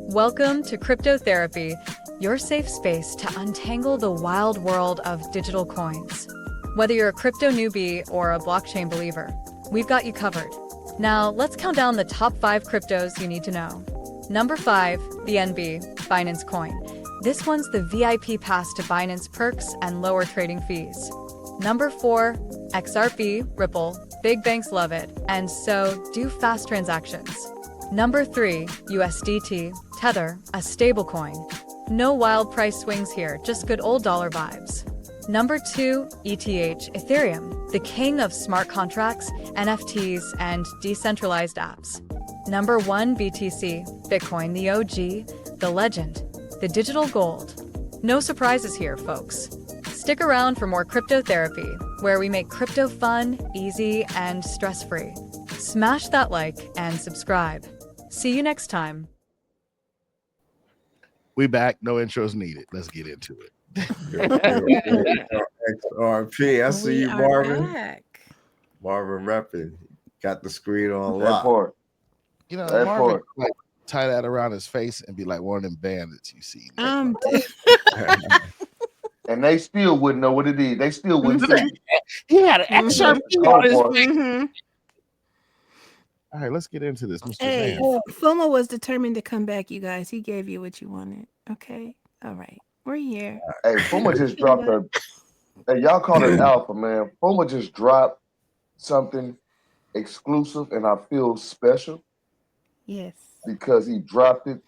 Welcome to Cryptotherapy, your safe space to untangle the wild world of digital coins. Whether you're a crypto newbie or a blockchain believer, we've got you covered. Now, let's count down the top 5 cryptos you need to know. Number 5, BNB, Binance Coin. This one's the VIP pass to Binance perks and lower trading fees. Number 4, XRP, Ripple. Big banks love it, and so do fast transactions. Number 3, USDT, Tether, a stablecoin. No wild price swings here, just good old dollar vibes. Number 2, ETH, Ethereum, the king of smart contracts, NFTs, and decentralized apps. Number 1, BTC, Bitcoin, the OG, the legend, the digital gold. No surprises here, folks. Stick around for more Cryptotherapy, where we make crypto fun, easy, and stress-free. Smash that like and subscribe. See you next time. We back. No intros needed. Let's get into it. XRP. I see you, Marvin. Back. Marvin repping. Got the screen on lock. You know, Marvin like tie that around his face and be like one of them bandits you see. And they still wouldn't know what it is. They still wouldn't see. He had an XRP on his face. Mm-hmm. All right, let's get into this, Mr. Hey, Zamn. Fuma was determined to come back, you guys. He gave you what you wanted. Okay. All right. We're here. Hey, Fuma just dropped a. Hey, y'all call it alpha, man. Fuma just dropped something exclusive, and I feel special. Yes. Because he dropped it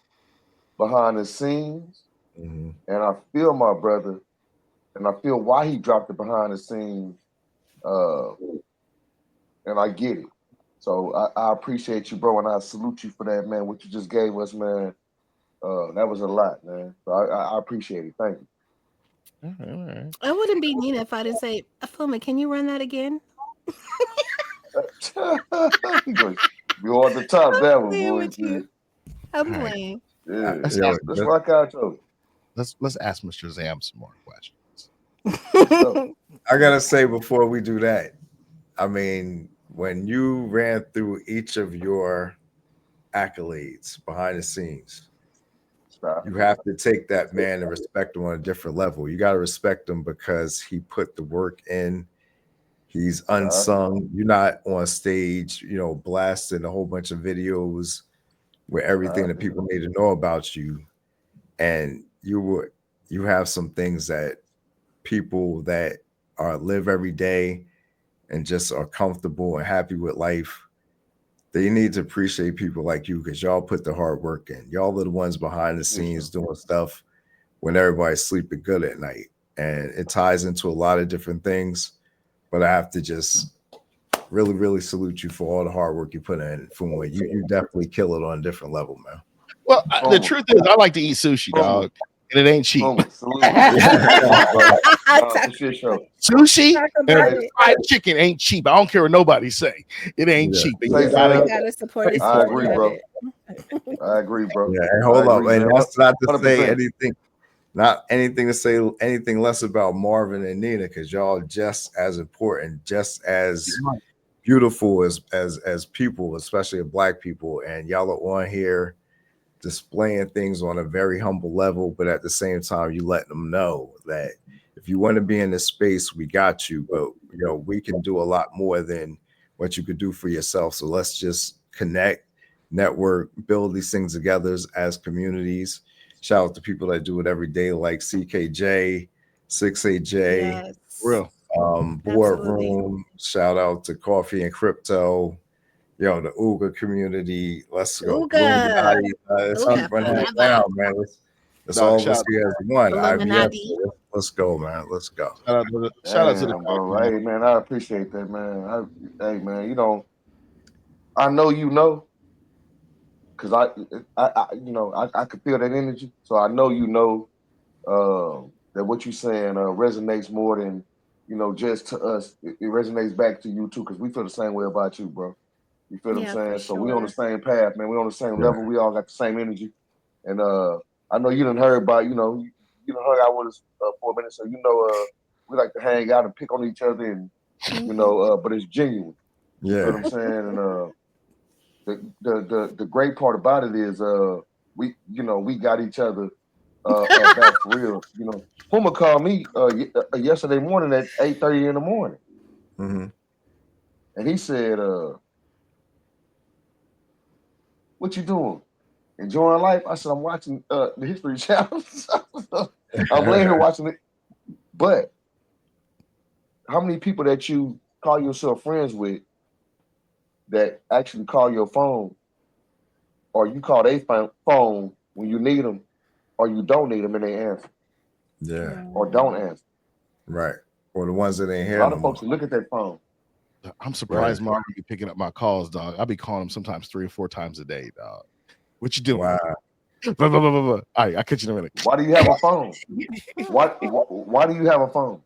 behind the scenes, and I feel my brother, and I feel why he dropped it behind the scenes, and I get it. So I appreciate you, bro, and I salute you for that, man. What you just gave us, man, that was a lot, man. So I appreciate it. Thank you. All right. I wouldn't be Nina if I didn't say, Fuma, can you run that again? You on the top that one, boy. I'm playing. Yeah, let's rock out, Joe. Let's ask Mr. Zamn some more questions. I gotta say before we do that, I mean, when you ran through each of your accolades behind the scenes, you have to take that man and respect him on a different level. You got to respect him because he put the work in. He's unsung. You're not on stage, you know, blasting a whole bunch of videos where everything that people need to know about you. And you have some things that people that live every day and just are comfortable and happy with life, they need to appreciate people like you because y'all put the hard work in. Y'all are the ones behind the scenes doing stuff when everybody's sleeping good at night. And it ties into a lot of different things. But I have to just really, really salute you for all the hard work you put in. From you definitely kill it on a different level, man. Well, the truth is, I like to eat sushi, dog, and it ain't cheap. Sushi and fried chicken ain't cheap. I don't care what nobody say. It ain't cheap. You gotta support it. I agree, bro. I agree, bro. Yeah, and hold up, and that's not to say anything. Not anything to say anything less about Marvin and Nina, because y'all just as important, just as beautiful as people, especially Black people. And y'all are on here displaying things on a very humble level, but at the same time, you let them know that if you want to be in this space, we got you. But you know, we can do a lot more than what you could do for yourself. So let's just connect, network, build these things together as communities. Shout out to people that do it every day, like CKJ, 6AJ, Boardroom. Shout out to Coffee and Crypto, the Ooga community. Let's go. Let's keep running it down, man. Let's all let's see as one. Let's go, man. Let's go. Shout out to the bro. Hey, man, I appreciate that, man. Hey, man, I know you know. Because I could feel that energy. So I know that what you're saying resonates more than, just to us. It resonates back to you, too, because we feel the same way about you, bro. You feel what I'm saying? So we on the same path, man. We on the same level. We all got the same energy. And I know you done heard about, you done hung out with us for a minute. So, we like to hang out and pick on each other and, but it's genuine. You know what I'm saying? And the great part about it is we got each other back for real. Puma called me yesterday morning at 8:30 in the morning, Mm-hmm. and he said, "What you doing? Enjoying life?" I said, "I'm watching the History Channel." I'm laying here watching it. But how many people that you call yourself friends with that actually call your phone, or you call their phone when you need them, or you don't need them and they answer, Yeah. or don't answer? Right. Or the ones that ain't A here lot no of folks more. look at that phone. I'm surprised Marvin be picking up my calls, dog. I'll be calling him sometimes 3 or 4 times a day, dog. What you doing? Wow. All right, I'll catch you in a minute. Why do you have a phone? Why do you have a phone?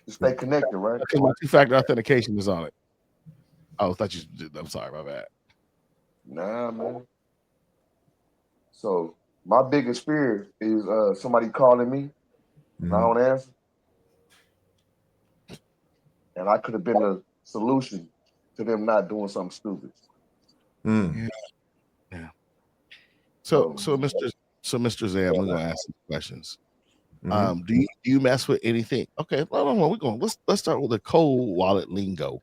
To stay connected, right? Because my 2-factor authentication is on it. Oh, I thought you did. I'm sorry, my bad. Nah, man. So my biggest fear is somebody calling me and I don't answer. And I could have been the solution to them not doing something stupid. Yeah. So Mr. Zamn, we're gonna ask some questions. Do you mess with anything? Okay, we're going. Let's start with the cold wallet lingo.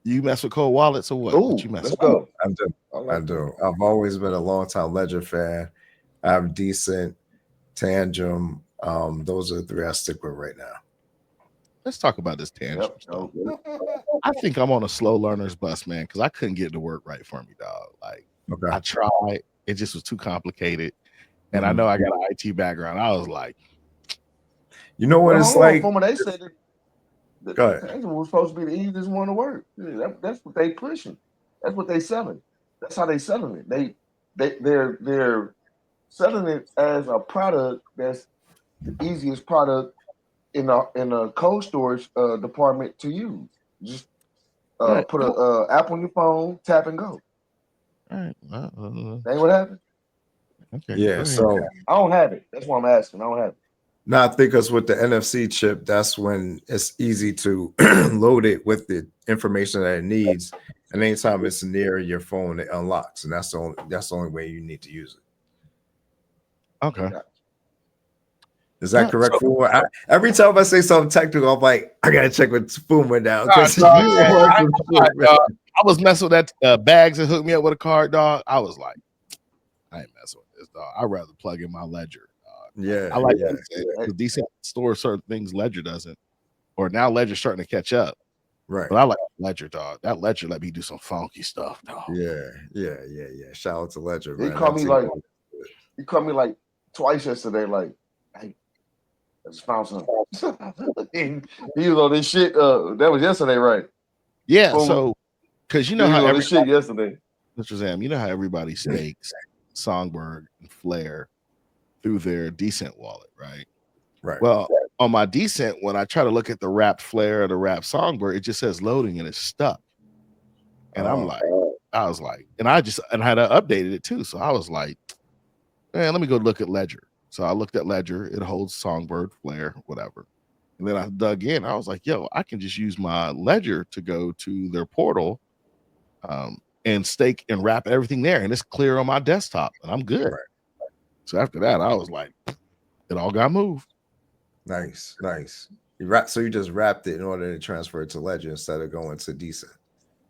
You mess with cold wallets or what? Ooh, What you mess let's with? go. I do. I've always been a long time Ledger fan. I have Decent, Tangent. Those are the 3 I stick with right now. Let's talk about this Tangent stuff. I think I'm on a slow learner's bus, man, because I couldn't get it to work right for me, dog. Like I tried, it just was too complicated. And I know I got an IT background. I was like, you know what it's like? From when they said the Tangent was supposed to be the easiest one to work. That's what they pushing. That's what they selling. That's how they selling it. They're selling it as a product that's the easiest product in a cold storage department to use. Just put a app on your phone, tap and go. All right. That ain't what happened? Okay. Yeah, so I don't have it. That's why I'm asking. I don't have it. Now I think us with the NFC chip, that's when it's easy to load it with the information that it needs. And anytime it's near your phone, it unlocks. And that's the only way you need to use it. Okay. Is that correct, Fuma? Every time I say something technical, I'm like, I gotta check with Fuma now. I was messing with that bags and hooked me up with a card, dog. I was like, I ain't messing with this, dog. I'd rather plug in my Ledger. Yeah, I like the Decent store certain things Ledger doesn't, or now Ledger's starting to catch up. Right. But I like Ledger, dog. That Ledger let me do some funky stuff, dog. Yeah. Shout out to Ledger, man. He called me like twice yesterday, like, hey, I just found something. He was on this shit. That was yesterday, right? Yeah, so because you know how this shit yesterday. Mr. Zamn, you know how everybody stakes Songbird and Flare through their Decent wallet, right? Right. Well, on my Decent, when I try to look at the Wrap Flare or the Wrap Songbird, it just says loading and it's stuck. And I was like, and I had updated it too. So I was like, man, let me go look at Ledger. So I looked at Ledger. It holds Songbird, Flare, whatever. And then I dug in. I was like, yo, I can just use my Ledger to go to their portal and stake and wrap everything there. And it's clear on my desktop and I'm good. Right. So after that, I was like, it all got moved. Nice. So you just wrapped it in order to transfer it to Ledger instead of going to Decent.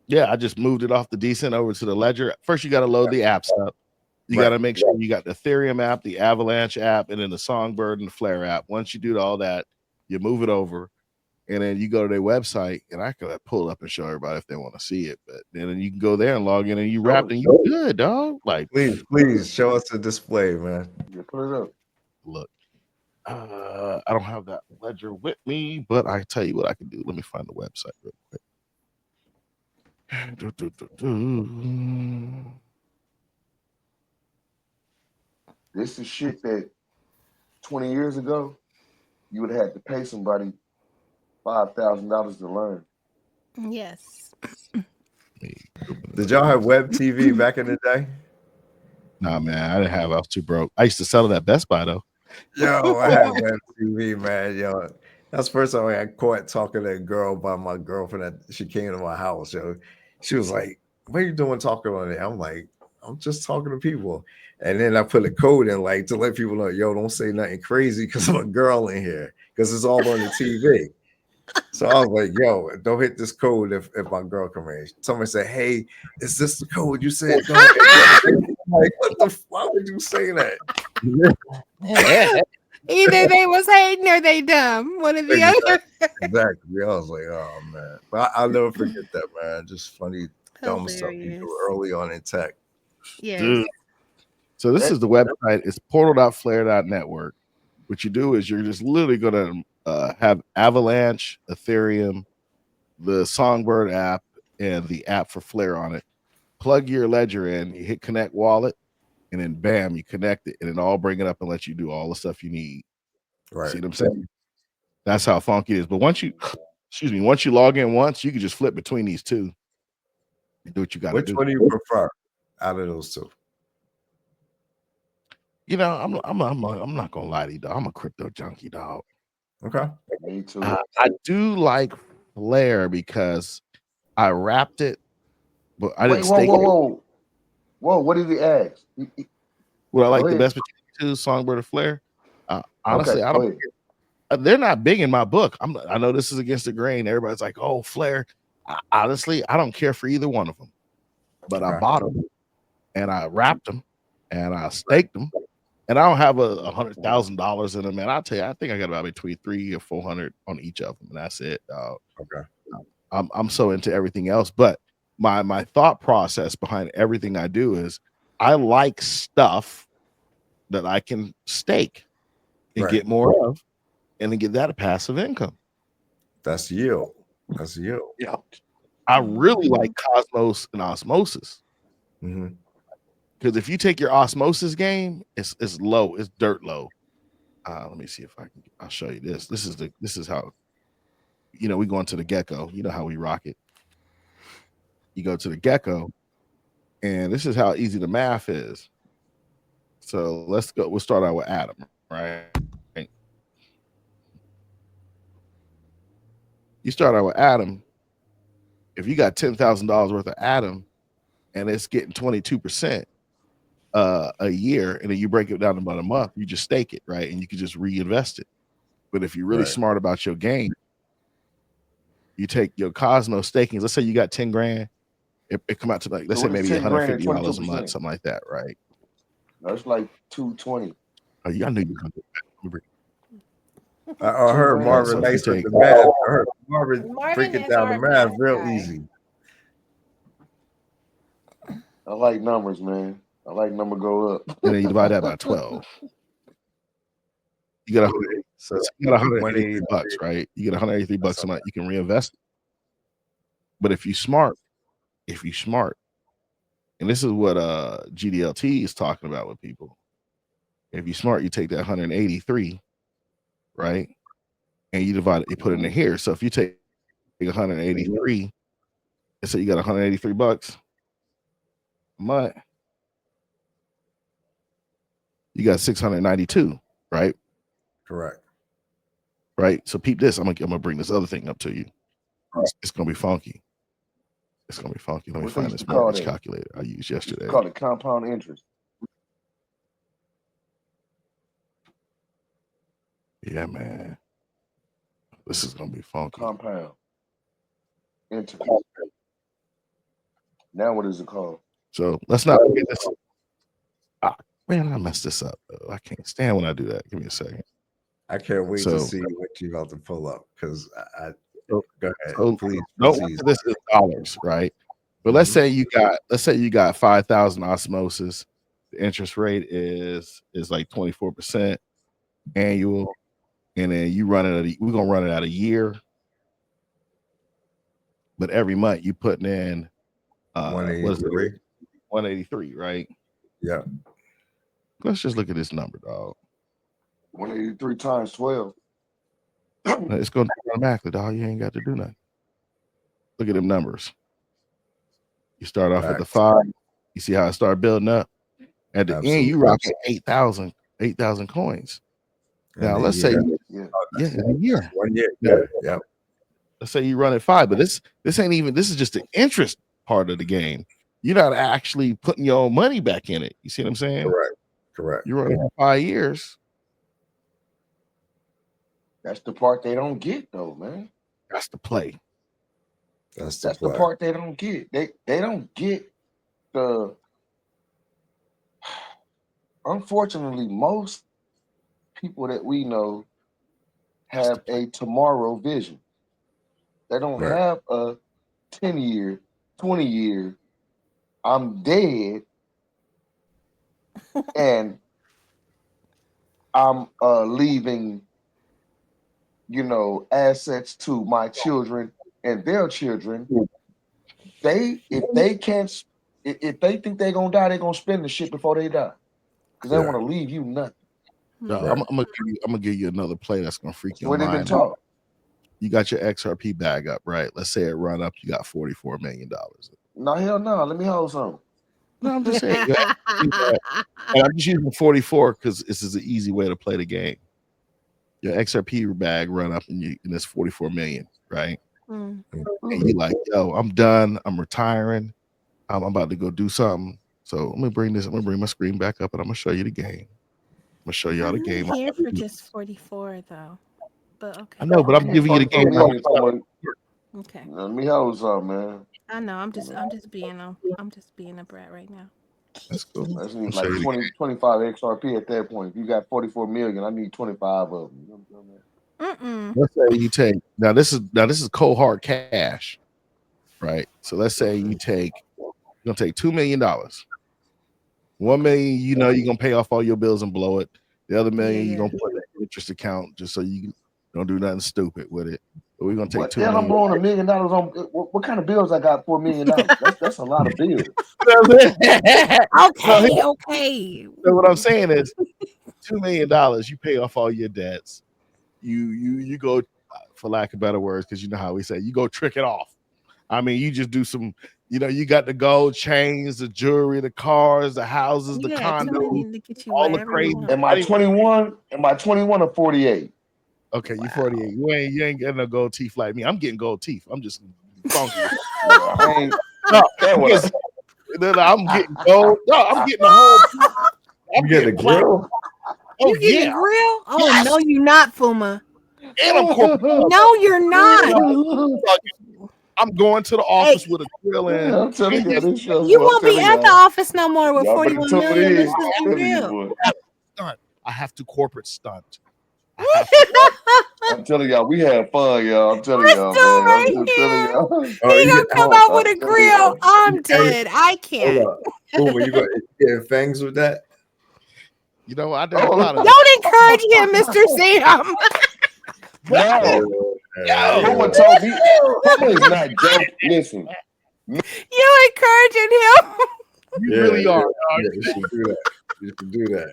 Yeah, I just moved it off the Decent over to the Ledger. First, you got to load the apps up. You got to make sure you got the Ethereum app, the Avalanche app, and then the Songbird and the Flare app. Once you do all that, you move it over, and then you go to their website, and I could pull it up and show everybody if they want to see it. But then you can go there and log in, and you wrapped, and you good, dog. Like, please show us the display, man. You put it up. Look, I don't have that Ledger with me, but I tell you what I can do. Let me find the website real quick. This is shit that 20 years ago you would have had to pay somebody $5,000 to learn. Yes. Did y'all have web TV back in the day? Nah, man, I didn't have. I was too broke. I used to sell it at Best Buy though. Yo, I had web TV, man. Yo, that's the first time I got caught talking to a girl by my girlfriend. She came to my house. Yo, she was like, "What are you doing talking on it?" I'm like, I'm just talking to people. And then I put a code in like to let people know, yo, don't say nothing crazy because I'm a girl in here because it's all on the TV. So I was like, yo, don't hit this code if my girl come in. Somebody said, hey, is this the code? You said don't. I'm like, what the why would you say that? Either they was hating or they dumb. One or the other. Exactly. I was like, oh man. But I'll never forget that, man. Just funny, dumb stuff you Hilarious. do early on in tech. Yes. Dude. So this is the website. It's portal.flare.network. What you do is you're just literally going to have Avalanche, Ethereum, the Songbird app, and the app for Flare on it. Plug your ledger in, you hit connect wallet, and then bam, you connect it, and it all bring it up and let you do all the stuff you need. Right. See what I'm saying? That's how funky it is. But once you log in once, you can just flip between these two and do what you got to do. Which one do you prefer out of those two? You know, I'm not gonna lie to you, dog. I'm a crypto junkie, dog. Okay. Me too. I do like Flare because I wrapped it, but I didn't stake it. Whoa! What did he ask? Would I like Go the ahead. best between the two, Songbird or Flare? Honestly, Okay, I go don't. They're not big in my book. I know this is against the grain. Everybody's like, "Oh, Flare." Honestly, I don't care for either one of them, but I bought them and I wrapped them and I staked them, and I don't have $100,000 in them. And I'll tell you, I think I got about between 300 or 400 on each of them, and that's it. Okay. I'm so into everything else, but my thought process behind everything I do is I like stuff that I can stake and get more of, and then get that a passive income. That's yield. That's yield. Yeah. I really like Cosmos and Osmosis. Because if you take your Osmosis game, it's low, it's dirt low. Let me see if I'll show you this. This is how, we go into the Gecko. You know how we rock it. You go to the Gecko, and this is how easy the math is. So let's go. We'll start out with Atom, right? You start out with Atom. If you got $10,000 worth of Atom, and it's getting 22% a year, and then you break it down about a month, you just stake it, right? And you can just reinvest it. But if you're really smart about your game, you take your Cosmos stakings. Let's say you got 10 grand. It come out to like, let's say maybe $150 a month, something like that, right? That's like 220. Oh, yeah, I knew you were gonna do that. I heard Marvin nice with the math. I heard Marvin breaking down the math real easy. I like numbers, man. I like number go up. And then you divide that by 12. You got $183, right? You get $183 a month. You can reinvest it. But if you smart, and this is what GDLT is talking about with people. If you smart, you take that 183, right? And you divide it, you put it in here. So if you take 183, and so you got $183 a month, you got 692, right? Correct. Right. So peep this. I'm gonna bring this other thing up to you. It's gonna be funky. It's gonna be funky. Let me find this mortgage calculator I used yesterday. It's called it compound interest. Yeah, man. This is gonna be funky. Compound interest. Now what is it called? So let's not forget this. Man, I messed this up. I can't stand when I do that. Give me a second. I can't wait to see what you're about to pull up because go ahead. So please. This is dollars, right? But let's say you got 5,000 osmosis. The interest rate is like 24% annual, and then you run it. We're gonna run it out a year, but every month you putting in 183. 183, right? Yeah. Let's just look at this number, dog. 183 times 12. It's going to be automatically, dog. You ain't got to do nothing. Look at them numbers. You start off at the 5. You see how it start building up. At the end, you rock 8,000 coins. Now let's say, in a year. 1 year. Yeah. Let's say you run at 5, but this ain't even. This is just the interest part of the game. you're not actually putting your own money back in it. You see what I'm saying? Correct. You're running for 5 years. That's the part they don't get, though, man. That's the play. That's the part they don't get. They don't get the. Unfortunately, most people that we know have a tomorrow vision. They don't have a 10-year, 20-year. I'm dead, and I'm leaving, assets to my children and their children. If they think they're gonna die, they're gonna spend the shit before they die, because they want to leave you nothing. No, I'm gonna give you another play that's gonna freak your Where they've been mind. taught. You got your XRP bag up, right? Let's say it run up, you got $44 million. No, hell no. Let me hold something. No, I'm just saying. And I'm just using 44 because this is an easy way to play the game. Your XRP bag run up and it's 44 million, right? And you're like, yo, I'm done. I'm retiring. I'm about to go do something. So I'm gonna bring my screen back up and I'm gonna show you the game. I'm gonna show y'all the game. I'm here for just 44 though. But okay. I know, but I'm giving you the game. Okay. Let me hold something, man. I know. I'm just being a brat right now. That's cool. I just need like 25 XRP at that point. If you got 44 million, I need 25 of them. You know what I'm saying? Let's say you take now this is cold hard cash, right? So let's say you're gonna take $2 million. $1 million, you're gonna pay off all your bills and blow it. The other $1 million, you're gonna put in an interest account just so you don't do nothing stupid with it. But we're gonna take $2 million. I'm blowing $1 million on what kind of bills I got for $1 million? That's a lot of bills. Okay. So what I'm saying is $2 million, you pay off all your debts. You go, for lack of better words, because you know how we say, you go trick it off. I mean, you just do some, you got the gold chains, the jewelry, the cars, the houses, the condos, all the crazy. Am I 21? Am I 21 or 48? Okay, you 48. You ain't getting no gold teeth like me. I'm getting gold teeth. I'm just funky. I'm getting gold. No, I'm getting the whole. I'm getting a grill. You getting a grill? Oh yes. No, you're not, Fuma. And I'm corporate. No, you're not. I'm going to the office with a grill in. I'm telling you, this show. You won't be at the office no more with 41 million. This is real. I have to corporate stunt. I'm telling y'all, we had fun, y'all. I'm telling y'all, man. Right I'm just telling y'all. He gonna come out with a grill. I'm dead. I can't. Oh, you got get fangs with that? You know, I did a lot of. Don't encourage him, Mr. Sam. No, someone told me is not joking. Listen, you encouraging him. You really are. Yeah, you should do that. You should do that.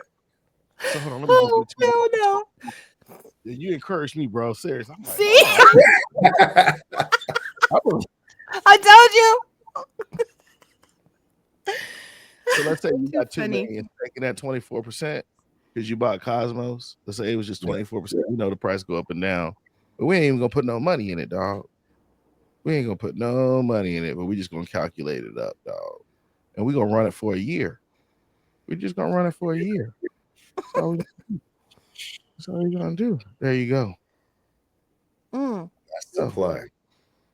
So hold on, no. You encouraged me, bro. Seriously. I'm like, see, I told you. So let's say you got $2 million, taking that 24% because you bought Cosmos. Let's say it was just 24%. You know the price go up and down, but we ain't even gonna put no money in it, dog. We ain't gonna put no money in it, but we just gonna calculate it up, dog, and we gonna run it for a year. We're just gonna run it for a year. That's all you're gonna do. There you go. That's the play.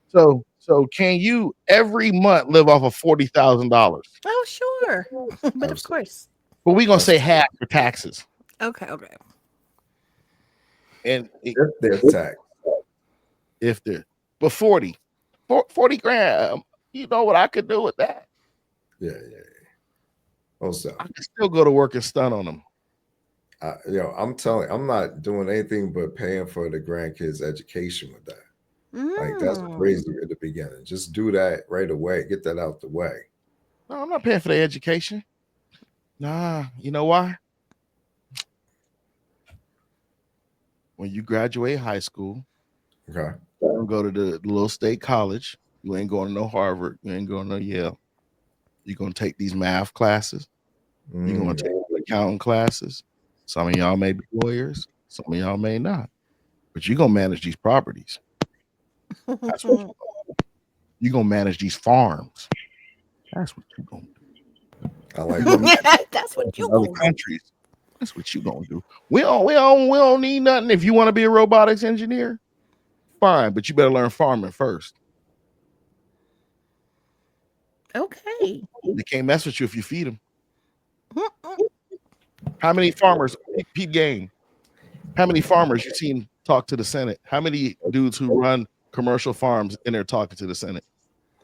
So can you every month live off of $40,000? Oh, sure. But of course. But we're gonna say half for taxes. Okay. And if there's tax. If there, but 40 grand, you know what I could do with that? Yeah. Also, I can still go to work and stunt on them. I'm telling you, I'm not doing anything but paying for the grandkids' education with that. Like, that's crazy at the beginning. Just do that right away. Get that out the way. No, I'm not paying for their education. Nah, you know why? When you graduate high school, okay, you go to the little state college. You ain't going to no Harvard. You ain't going to no Yale. You're going to take these math classes. You're going to take accounting classes. Some of y'all may be lawyers. Some of y'all may not. But you're going to manage these properties. That's what you're going to manage these farms. That's what you gonna do. I like You gonna that. That's what you in other gonna do. countries. That's what you gonna do. We don't need nothing. If you want to be a robotics engineer, fine, but you better learn farming first. Okay. They can't mess with you if you feed them. Mm-mm. How many farmers, Pete Game? How many farmers you seen talk to the Senate? How many dudes who run commercial farms in there talking to the Senate?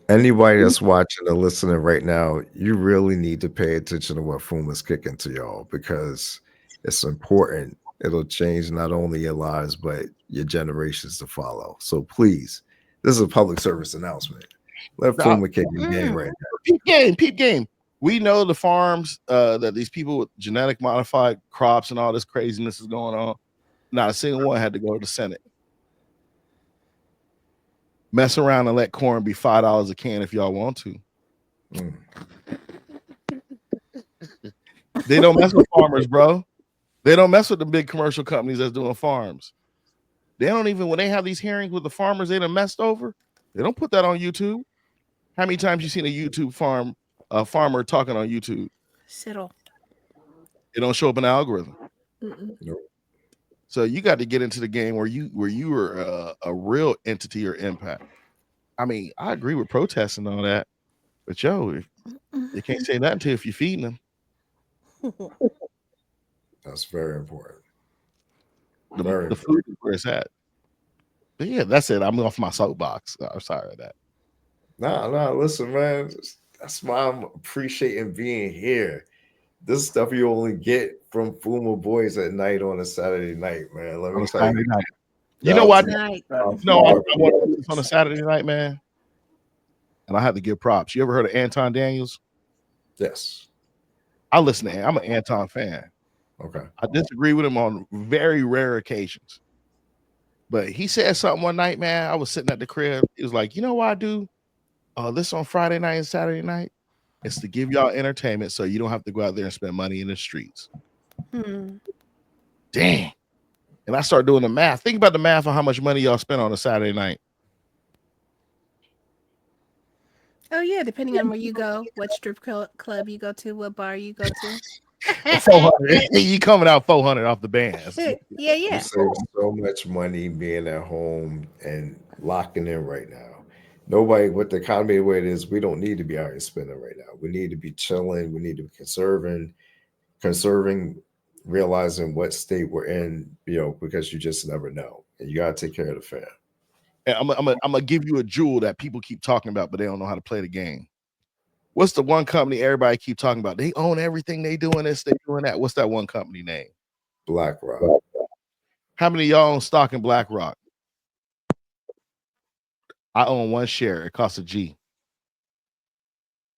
Anybody that's watching or listening right now, you really need to pay attention to what Fuma's kicking to y'all because it's important. It'll change not only your lives, but your generations to follow. So please, this is a public service announcement. Let Now, Fuma kick the game right now. Peep game. We know the farms that these people with genetic modified crops and all this craziness is going on. Not a single one had to go to the Senate. Mess around and let corn be $5 a can if y'all want to. Mm. They don't mess with farmers, bro. They don't mess with the big commercial companies that's doing farms. They don't even, when they have these hearings with the farmers they done messed over, they don't put that on YouTube. How many times you seen a YouTube farmer talking on YouTube? Settle. It don't show up in the algorithm. Nope. So you got to get into the game where you are a real entity or impact. I mean, I agree with protesting and all that, but yo, you can't say nothing to if you're feeding them. That's very important. The food is where it's at. But yeah, that's it. I'm off my soapbox. I'm sorry of that. Nah, listen, man. That's why I'm appreciating being here. This stuff you only get from Fuma Boys at night on a Saturday night, man. Let me tell you. Night. You know what? Night. No, I want to do this on a Saturday night, man. And I have to give props. You ever heard of Anton Daniels? Yes. I listen to him. I'm an Anton fan. Okay. I disagree with him on very rare occasions. But he said something one night, man. I was sitting at the crib. He was like, you know what I do? This on Friday night and Saturday night? It's to give y'all entertainment so you don't have to go out there and spend money in the streets. Dang. And I started doing the math. Think about the math on how much money y'all spend on a Saturday night. Oh yeah, depending on where you go, what strip club you go to, what bar you go to. 400. You coming out 400 off the bands. Yeah. You save so much money being at home and locking in right now. Nobody, with the economy the way it is, we don't need to be out here spending right now. We need to be chilling. We need to be conserving, realizing what state we're in, because you just never know. And you got to take care of the fam. And I'm gonna give you a jewel that people keep talking about, but they don't know how to play the game. What's the one company everybody keep talking about? They own everything. They doing this, they doing that. What's that one company name? BlackRock. How many of y'all own stock in BlackRock? I own one share. It costs a G.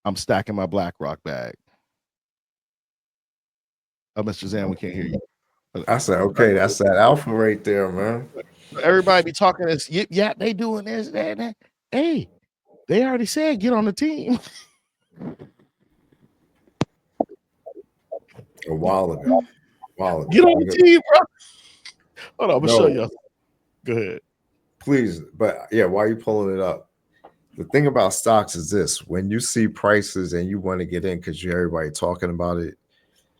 I'm stacking my BlackRock bag. Oh, Mr. Zamn, we can't hear you. I said, okay, that's that alpha right there, man. Everybody be talking this. Yeah, they doing this, that. Hey, they already said get on the team. A while ago. Get on the team, bro. Hold on, I'm gonna show you. Go ahead. Please, but yeah, why are you pulling it up? The thing about stocks is this: when you see prices and you want to get in because you hear everybody talking about it,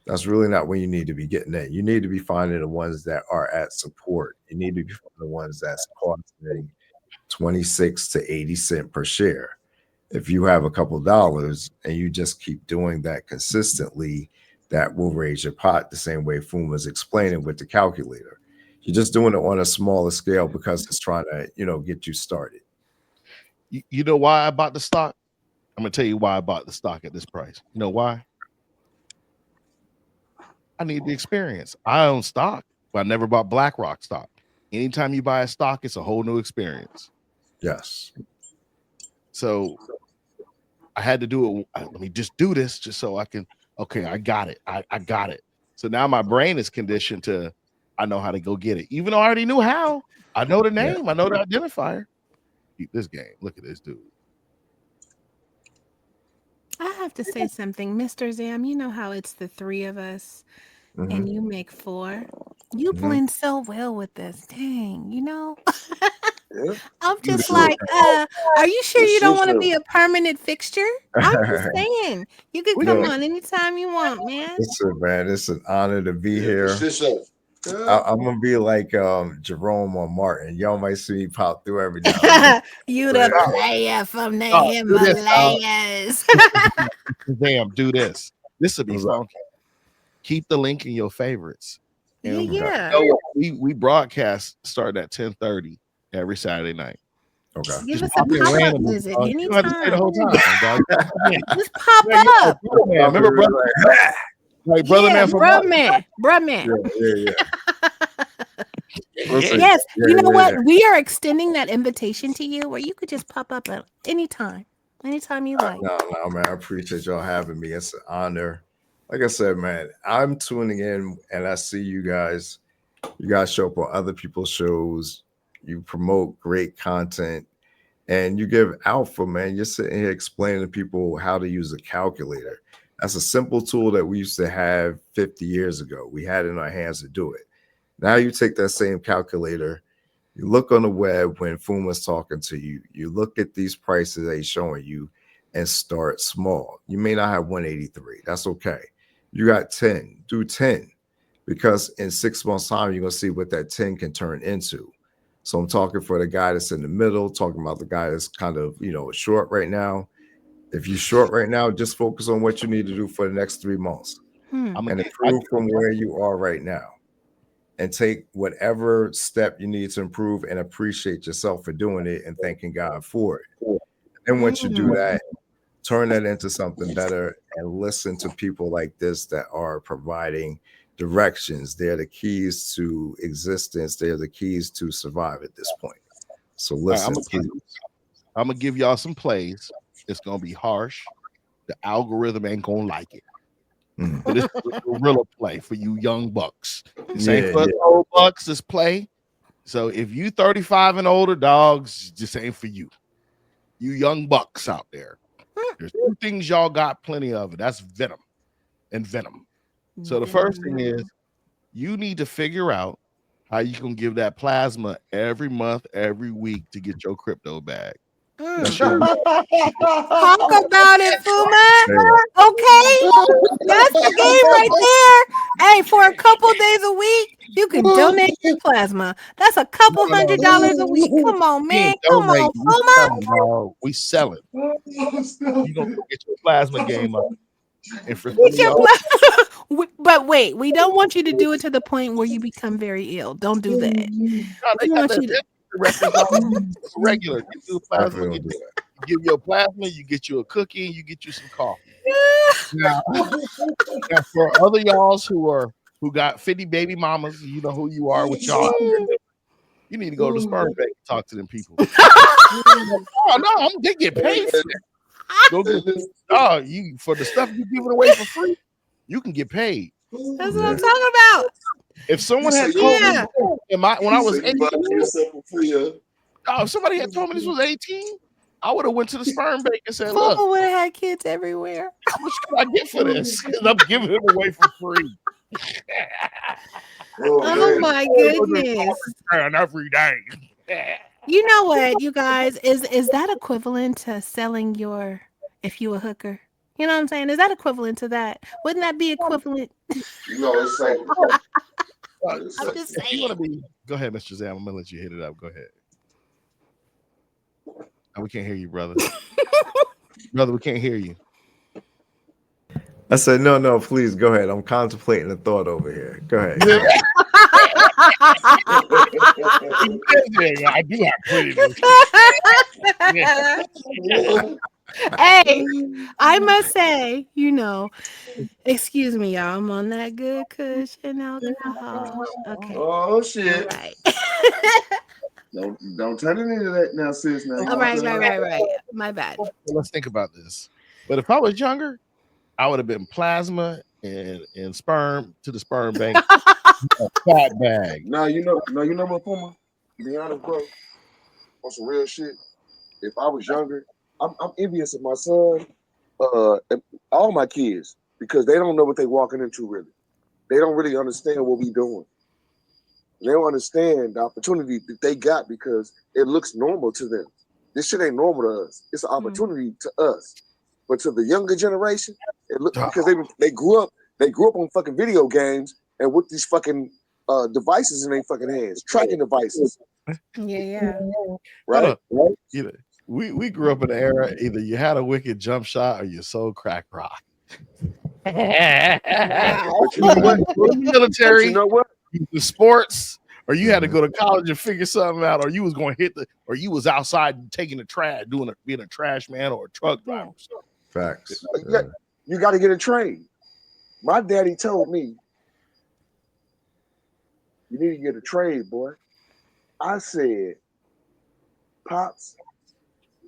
that's really not when you need to be getting in. You need to be finding the ones that are at support. You need to be finding the ones that's costing 26 to 80 cents per share. If you have a couple dollars and you just keep doing that consistently, that will raise your pot the same way Fuma's explaining with the calculator. You're just doing it on a smaller scale because it's trying to, get you started. You know why I bought the stock? I'm gonna tell you why I bought the stock at this price. You know why? I need the experience. I own stock, but I never bought BlackRock stock. Anytime you buy a stock, it's a whole new experience. Yes. So I had to do it. Let me just do this just so I can. Okay, I got it. I got it. So now my brain is conditioned to. I know how to go get it, even though I already knew how. I know the name. Yeah. I know the identifier. Keep this game. Look at this dude. I have to say something, Mr. Zamn. You know how it's the three of us, and you make four. You blend so well with this. Dang, I'm just like, are you sure you don't want to be a permanent fixture? I'm just saying, you can come on anytime you want, man. Listen, man, it's an honor to be here. I'm gonna be like Jerome or Martin. Y'all might see me pop through every now and then. You the player from the Himalayas. Damn, do this. This will be funky. Keep the link in your favorites. And we broadcast start at 10:30 every Saturday night. Okay. Give us a pop-up visit anytime. You don't have to stay the whole time, dog. Just pop up. Remember, brother? Like brother man from bruh man. Yes, you know what? We are extending that invitation to you where you could just pop up at anytime you like. No, man. I appreciate y'all having me. It's an honor. Like I said, man, I'm tuning in and I see you guys. You guys show up on other people's shows. You promote great content and you give alpha, man. You're sitting here explaining to people how to use a calculator. That's a simple tool that we used to have 50 years ago. We had it in our hands to do it. Now you take that same calculator, you look on the web when Fuma's talking to you, you look at these prices that he's showing you and start small. You may not have 183. That's okay. You got 10. Do 10 because in 6 months' time, you're going to see what that 10 can turn into. So I'm talking for the guy that's in the middle, talking about the guy that's kind of, short right now. If you're short right now, just focus on what you need to do for the next 3 months and improve from where you are right now. And take whatever step you need to improve and appreciate yourself for doing it and thanking God for it. And once you do that, turn that into something better and listen to people like this that are providing directions. They're the keys to existence. They're the keys to survive at this point. So listen, I'm going to give y'all some plays. It's going to be harsh. The algorithm ain't going to like it. But it's a gorilla play for you young bucks. Same for old bucks, this play. So if you 35 and older, dogs, just ain't for you. You young bucks out there. There's two things y'all got plenty of. That's venom and venom. So the first thing is you need to figure out how you can give that plasma every month, every week to get your crypto bag. Talk about it, Fuma. Okay, that's the game right there. Hey, for a couple days a week, you can donate your plasma. That's a couple $100 a week. Come on, man. Come on, Fuma. We sell it. You gonna get your plasma game up. But wait, we don't want you to do it to the point where you become very ill. Don't do that. We want you to. Regular. You do plasma, you give your plasma, you get you a cookie, and you get you some coffee. Now, for other y'alls who got 50 baby mamas, you know who you are with y'all. You need to go to the sperm bank and talk to them people. They get paid for that. You for the stuff you giving away for free, you can get paid. That's what I'm talking about. If someone had told me when I was 18, if somebody had told me this was 18, I would have went to the sperm bank and said, "Look, would have had kids everywhere. How much can I get for this? Because I'm giving it away for free." Oh my goodness! Every day. You know what, you guys, is that equivalent to selling if you a hooker? You know what I'm saying? Is that equivalent to that? Wouldn't that be equivalent? It's like I'm just saying. Go ahead, Mr. Zamn. I'm gonna let you hit it up. Go ahead. We can't hear you, brother. Brother, we can't hear you. I said, no, please go ahead. I'm contemplating a thought over here. Go ahead. I do have pretty. Hey, I must say, excuse me, y'all. I'm on that good cushion alcohol. Okay. Oh shit! Right. Don't turn it into that now, sis. Now. All right. My bad. Let's think about this. But if I was younger, I would have been plasma and sperm to the sperm bank. Fat bag. Now you know what, Puma? To be honest, bro, on some real shit. If I was younger, I'm envious of my son, all my kids, because they don't know what they're walking into really. They don't really understand what we doing. They don't understand the opportunity that they got because it looks normal to them. This shit ain't normal to us. It's an opportunity to us. But to the younger generation, it look because they grew up on fucking video games and with these fucking devices in their fucking hands, tracking devices. Yeah. Right? You know, we grew up in an era either you had a wicked jump shot or you sold crack rock. But you know what? Military, you know what? The sports, or you had to go to college and figure something out, or you was going to or you was outside taking the trash, being a trash man or a truck driver. Facts. Yeah. You got to get a trade. My daddy told me, you need to get a trade, boy. I said, Pops,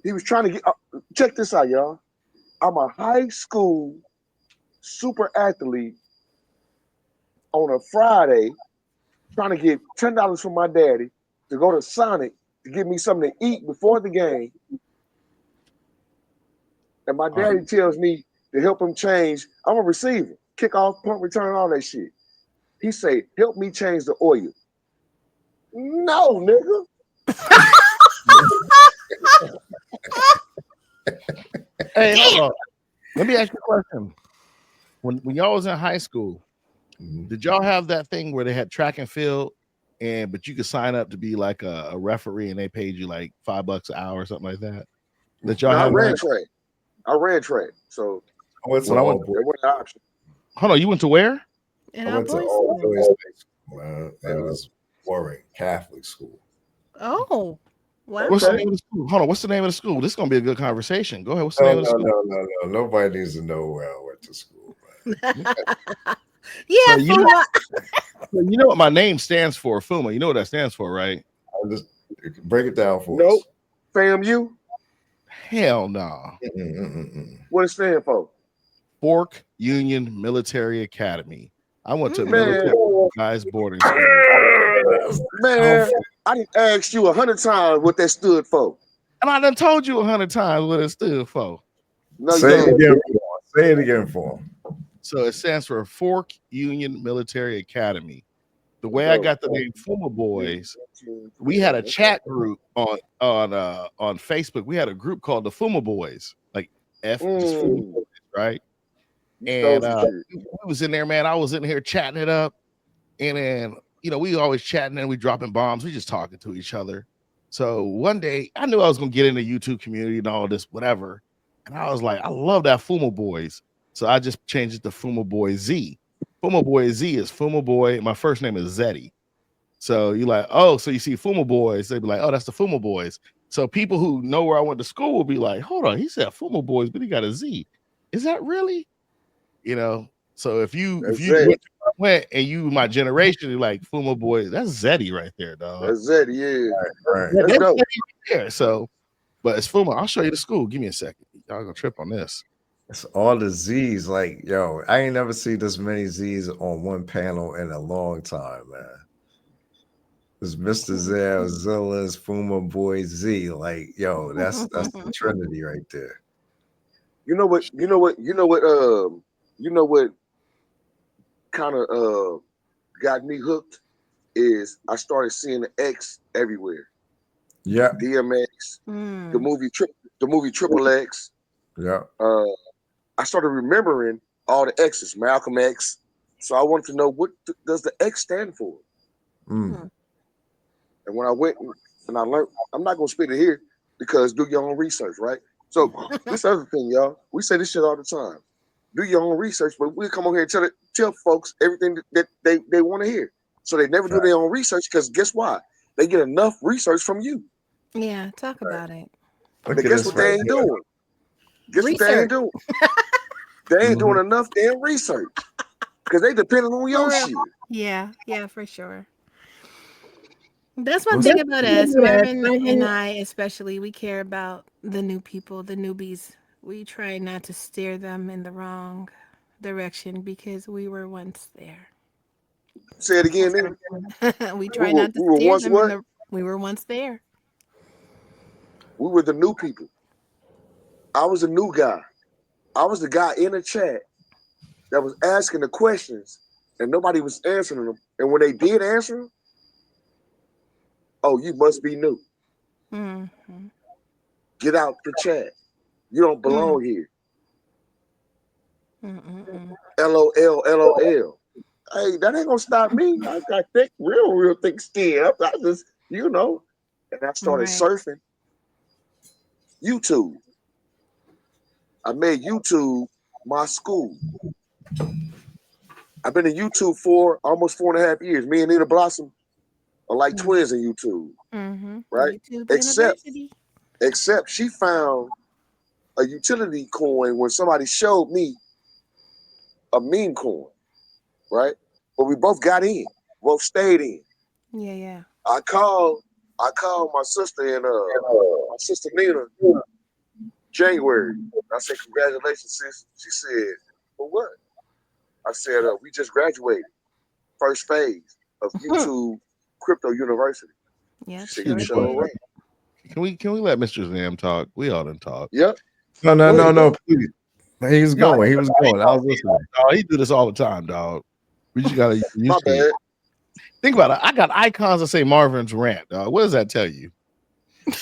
he was trying to get, check this out, y'all. I'm a high school super athlete on a Friday trying to get $10 from my daddy to go to Sonic to give me something to eat before the game. And my daddy tells me to help him change. I'm a receiver, kickoff, punt return, all that shit. He say, help me change the oil. No, nigga. Hey, hold on. Let me ask you a question. When y'all was in high school, did y'all have that thing where they had track and field, but you could sign up to be like a referee and they paid you like $5 an hour or something like that? Did y'all have I ran track. So I went to all boys. There wasn't an option. Hold on, you went to where? And I went to all boys high school, and it was boring Catholic school. Oh, wow. What's the name of the school? Hold on, what's the name of the school? This is gonna be a good conversation. Go ahead. What's the name of the school? No. Nobody needs to know where I went to school. Yeah, so you know what my name stands for, Fuma. You know what that stands for, right? I'll just break it down for us. Nope. FAMU? Hell no. What it stand for? Fork Union Military Academy. I went to military guys boarding school. Man, I didn't ask you 100 times what that stood for. And I done told you 100 times what it stood for. No, Say it again for him. So it stands for Fork Union Military Academy. The way I got the name Fuma Boys, we had a chat group on Facebook. We had a group called the Fuma Boys, like Fuma Boys, right? And we was in there, man. I was in here chatting it up, and then we always chatting and we dropping bombs. We just talking to each other. So one day I knew I was gonna get in the YouTube community and all this, whatever. And I was like, I love that Fuma Boys. So I just changed it to Fuma Boy Z. Fuma Boy Z is Fuma Boy. My first name is Zeddy. So you're like, oh, so you see Fuma Boys. They'd be like, oh, that's the Fuma Boys. So people who know where I went to school will be like, hold on, he said Fuma Boys, but he got a Z. Is that really? So if you went and you my generation, you're like Fuma Boys, that's Zeddy right there, dog. That's Zeddy, yeah. Right. Let's go. Yeah, so but it's Fuma. I'll show you the school. Give me a second. Y'all gonna trip on this. It's all the Z's. Like, yo, I ain't never seen this many Z's on one panel in a long time, man. It's Mr. Zell, Zilla's, Fuma Boy Z. Like, yo, that's the Trinity right there. You know what kind of got me hooked is I started seeing the X everywhere. Yeah. DMX, the movie Triple X. Yeah. I started remembering all the X's, Malcolm X. So I wanted to know what does the X stand for? And when I went and I learned, I'm not gonna spit it here because do your own research, right? So this other thing, y'all, we say this shit all the time. Do your own research, but we come on here and tell folks everything that they want to hear. So they never do their own research because guess why? They get enough research from you. Yeah, talk about it. But guess what they ain't doing? Guess what they ain't doing? They ain't doing enough damn research because they depending on your shit. Yeah, for sure. That's one thing about us, Marvin and I especially. We care about the new people, the newbies. We try not to steer them in the wrong direction because we were once there. Say it again, nigga. We try not to steer them. We were once there. We were the new people. I was a new guy. I was the guy in the chat that was asking the questions and nobody was answering them. And when they did answer them, Oh, you must be new. Mm-hmm. Get out the chat. You don't belong here. Mm-mm-mm. LOL, LOL. Hey, that ain't gonna stop me. I got thick, real thick skin. I just, and I started Right. surfing YouTube. I made YouTube my school. I've been in YouTube for almost 4.5 years. Me and Nina Blossom are like twins in YouTube, Mm-hmm. right? YouTube Except University. she found a utility coin when somebody showed me a meme coin, right? But we both got in, both stayed in. Yeah. I called my sister and my sister Nina January. I said, congratulations, sis. She said, for what? I said, we just graduated. First phase of YouTube Crypto University. Yep, She said, sure you sure did. right. Can we let Mr. Zamn talk? We all done talk. Yep. No, please. He was No, going. He was going. I was listening. He do this all the time, dog. We just gotta use My bad. Think about it. I got icons that say Marvin's rant, dog. What does that tell you?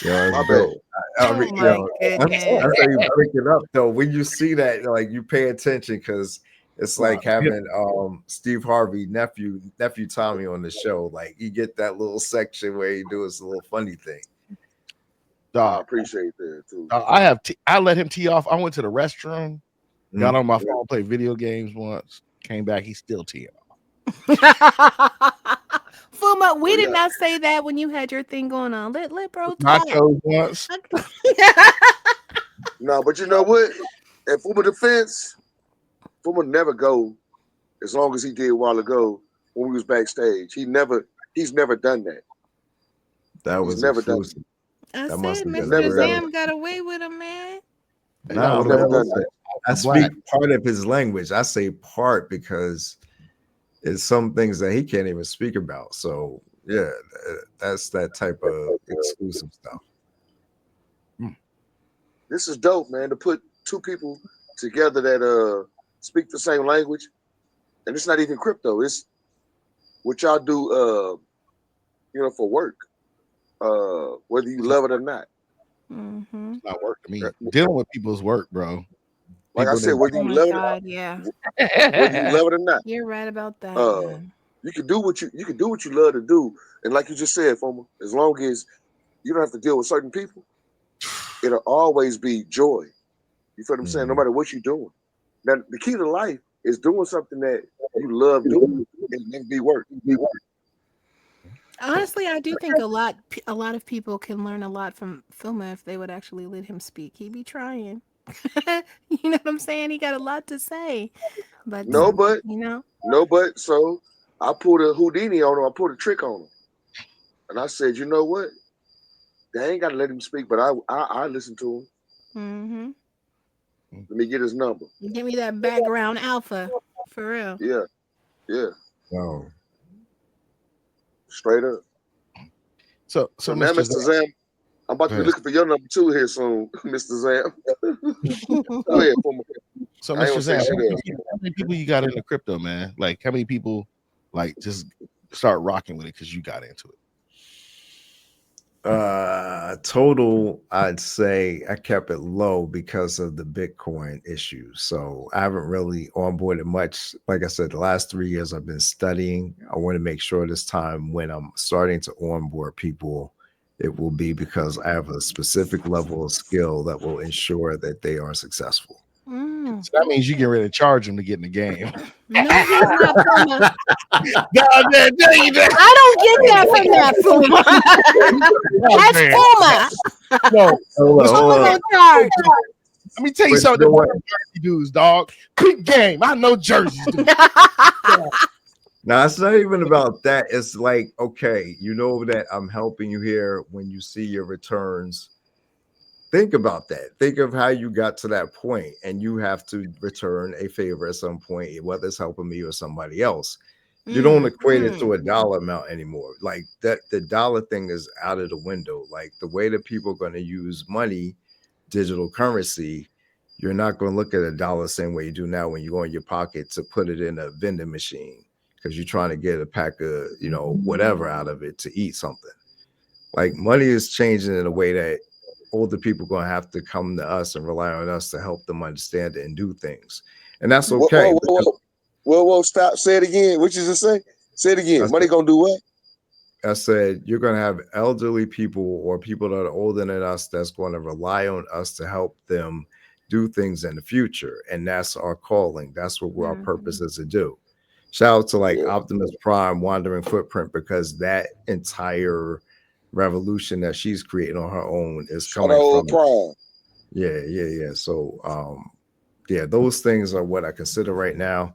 Yo, My it's bad. dope. I Oh mean, my yo, goodness. that's how you break it up, though. When you see that, like, you pay attention because it's like having Steve Harvey nephew Tommy on the show. Like, you get that little section where he does a little funny thing. I Dog, appreciate that too. I let him tee off. I went to the restroom, got on my phone, played video games once, came back, he's still teeing off. Fuma, we did not say that when you had your thing going on. Let bro talk. Nachos once. No, but you know what? At Fuma defense, Fuma never go as long as he did a while ago when we was backstage. He's never done that. That He's was never done exclusive. I That must said have been Mr. never done Zamn got away with him, man. Nah, He's never done that. I speak part of his language. I say part because it's some things that he can't even speak about. So yeah, that's that type of exclusive stuff. This is dope, man, to put two people together that speak the same language. And it's not even crypto. It's what y'all do for work. Whether you love it or not. Mm-hmm. It's not work to me. Dealing with people's work, bro. Like I said, whether you love it, yeah. whether you love it or not. You're right about that. You can do what you love to do. And like you just said, Foma, as long as you don't have to deal with certain people, it'll always be joy. You feel what I'm saying? No matter what you're doing. Now, the key to life is doing something that you love doing and be work. Honestly, I do think a lot of people can learn a lot from Fuma if they would actually let him speak. He'd be trying. You know what I'm saying? He got a lot to say. But so I pulled a Houdini on him. I pulled a trick on him. And I said, you know what? They ain't got to let him speak, but I listen to him. Mm-hmm. Let me get his number. Give me that background alpha, for real. Yeah. Oh. Straight up. So now, Mr. Zamn, I'm about to be looking for your number 2 here soon, Mr. Zamn. Go ahead, So, Mr. Zamn, how many people you got into crypto, man? Like, how many people just start rocking with it because you got into it? Total, I'd say I kept it low because of the Bitcoin issue. So I haven't really onboarded much. Like I said, the last 3 years I've been studying. I want to make sure this time when I'm starting to onboard people, it will be because I have a specific level of skill that will ensure that they are successful. So that means you get ready to charge them to get in the game. No, he's not Fuma. I don't get that from that Fuma. That's Fuma. No, hold on. Let me tell you something about Jersey dudes, dog. Big game. I know Jersey dudes. Now, it's not even about that. It's like, okay, you know that I'm helping you here when you see your returns. Think about that. Think of how you got to that point, and you have to return a favor at some point, whether it's helping me or somebody else. You don't equate it to a dollar amount anymore. Like that, the dollar thing is out of the window. Like the way that people are going to use money, digital currency, you're not going to look at a dollar the same way you do now when you go in your pocket to put it in a vending machine because you're trying to get a pack of, whatever out of it to eat something. Like money is changing in a way that older people going to have to come to us and rely on us to help them understand it and do things, and that's okay. Whoa, stop. Say it again. What you just say? Say it again. Money gonna do what? I said you're going to have elderly people or people that are older than us that's going to rely on us to help them do things in the future, and that's our calling. That's what our purpose is to do. Shout out to like Optimus Prime, Wandering Footprint, because that entire revolution that she's creating on her own is coming from Prime. Yeah. So those things are what I consider right now.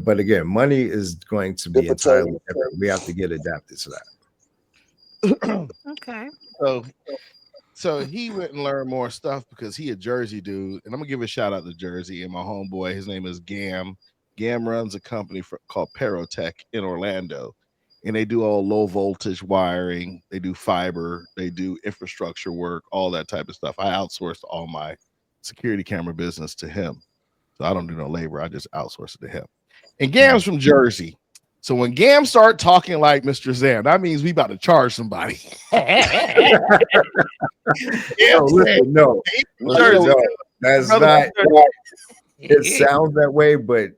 But again, money is going to be entirely different. We have to get adapted to that. Okay. So he went and learned more stuff because he a Jersey dude, and I'm gonna give a shout out to Jersey and my homeboy. His name is Gam. Gam runs a company called Perotech in Orlando, and they do all low voltage wiring. They do fiber. They do infrastructure work, all that type of stuff. I outsourced all my security camera business to him, so I don't do no labor. I just outsource it to him. And Gam's from Jersey. So when Gam start talking like Mr. Zamn, that means we about to charge somebody. No, that's not. It sounds that way, but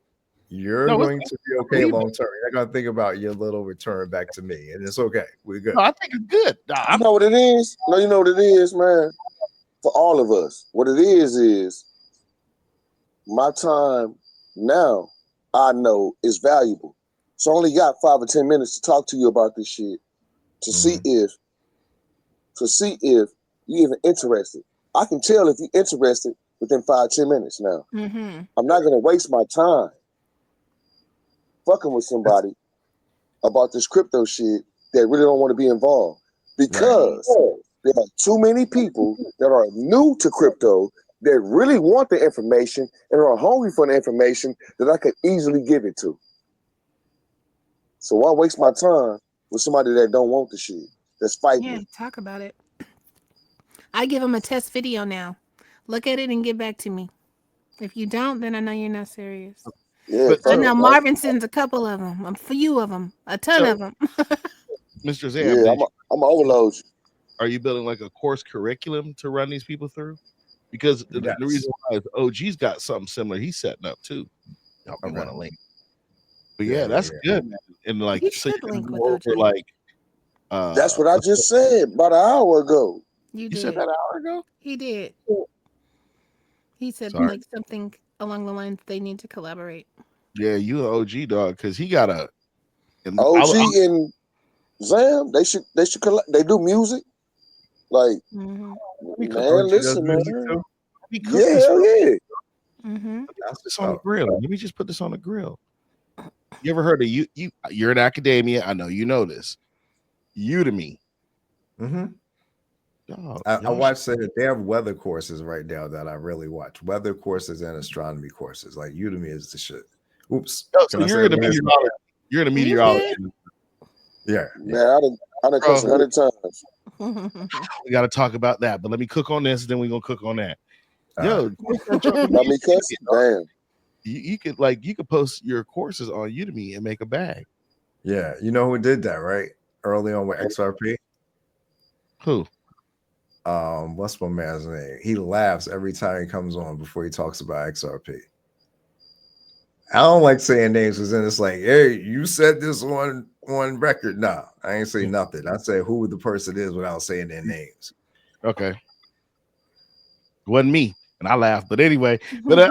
you're going to be okay long term. You're not going to think about your little return back to me, and it's okay. We're good. No, I think it's good. You know what it is? No, you know what it is, man. For all of us, what it is my time now. I know is valuable. So I only got 5 or 10 minutes to talk to you about this shit to see if you're even interested. I can tell if you're interested within 5-10 minutes now. I'm not gonna waste my time fucking with somebody about this crypto shit that really don't want to be involved, because there are too many people that are new to crypto that really want the information and are hungry for the information that I could easily give it to. So why waste my time with somebody that don't want the shit, that's fighting me? Talk about it. I give them a test video now. Look at it and get back to me. If you don't, then I know you're not serious. Yeah, I know Marvin sends a couple of them, a few of them, a ton of them. Mr. Zamn, I'm overload. Are you building like a course curriculum to run these people through? Because the reason why is OG's got something similar he's setting up too. Y'all want to link. But that's good, man. And like, you so you should link with over like that's what I just said about an hour ago. You said that an hour ago? He did. He said like something along the lines they need to collaborate. Yeah, you an OG dog, because he got a OG and Zamn, they should they do music. Like man, listen, man. Yeah. This on the grill. Let me just put this on the grill. You ever heard of you're in academia? I know you know this. Udemy. I watch that they have weather courses right now that I really watch. Weather courses and astronomy courses. Like Udemy is the shit. Oops. So you're in a meteorology. You're in a meteorology. Yeah. Man, I done cussed 100 times. We got to talk about that, but let me cook on this, then we're gonna cook on that. Yo, let me cuss. Damn. You could post your courses on Udemy and make a bag. Yeah, you know who did that right early on with XRP? Who? What's my man's name? He laughs every time he comes on before he talks about XRP. I don't like saying names because then it's like, hey, you said this on record. Nah, I ain't say nothing. I say who the person is without saying their names. Okay. Wasn't me. And I laughed, but anyway. But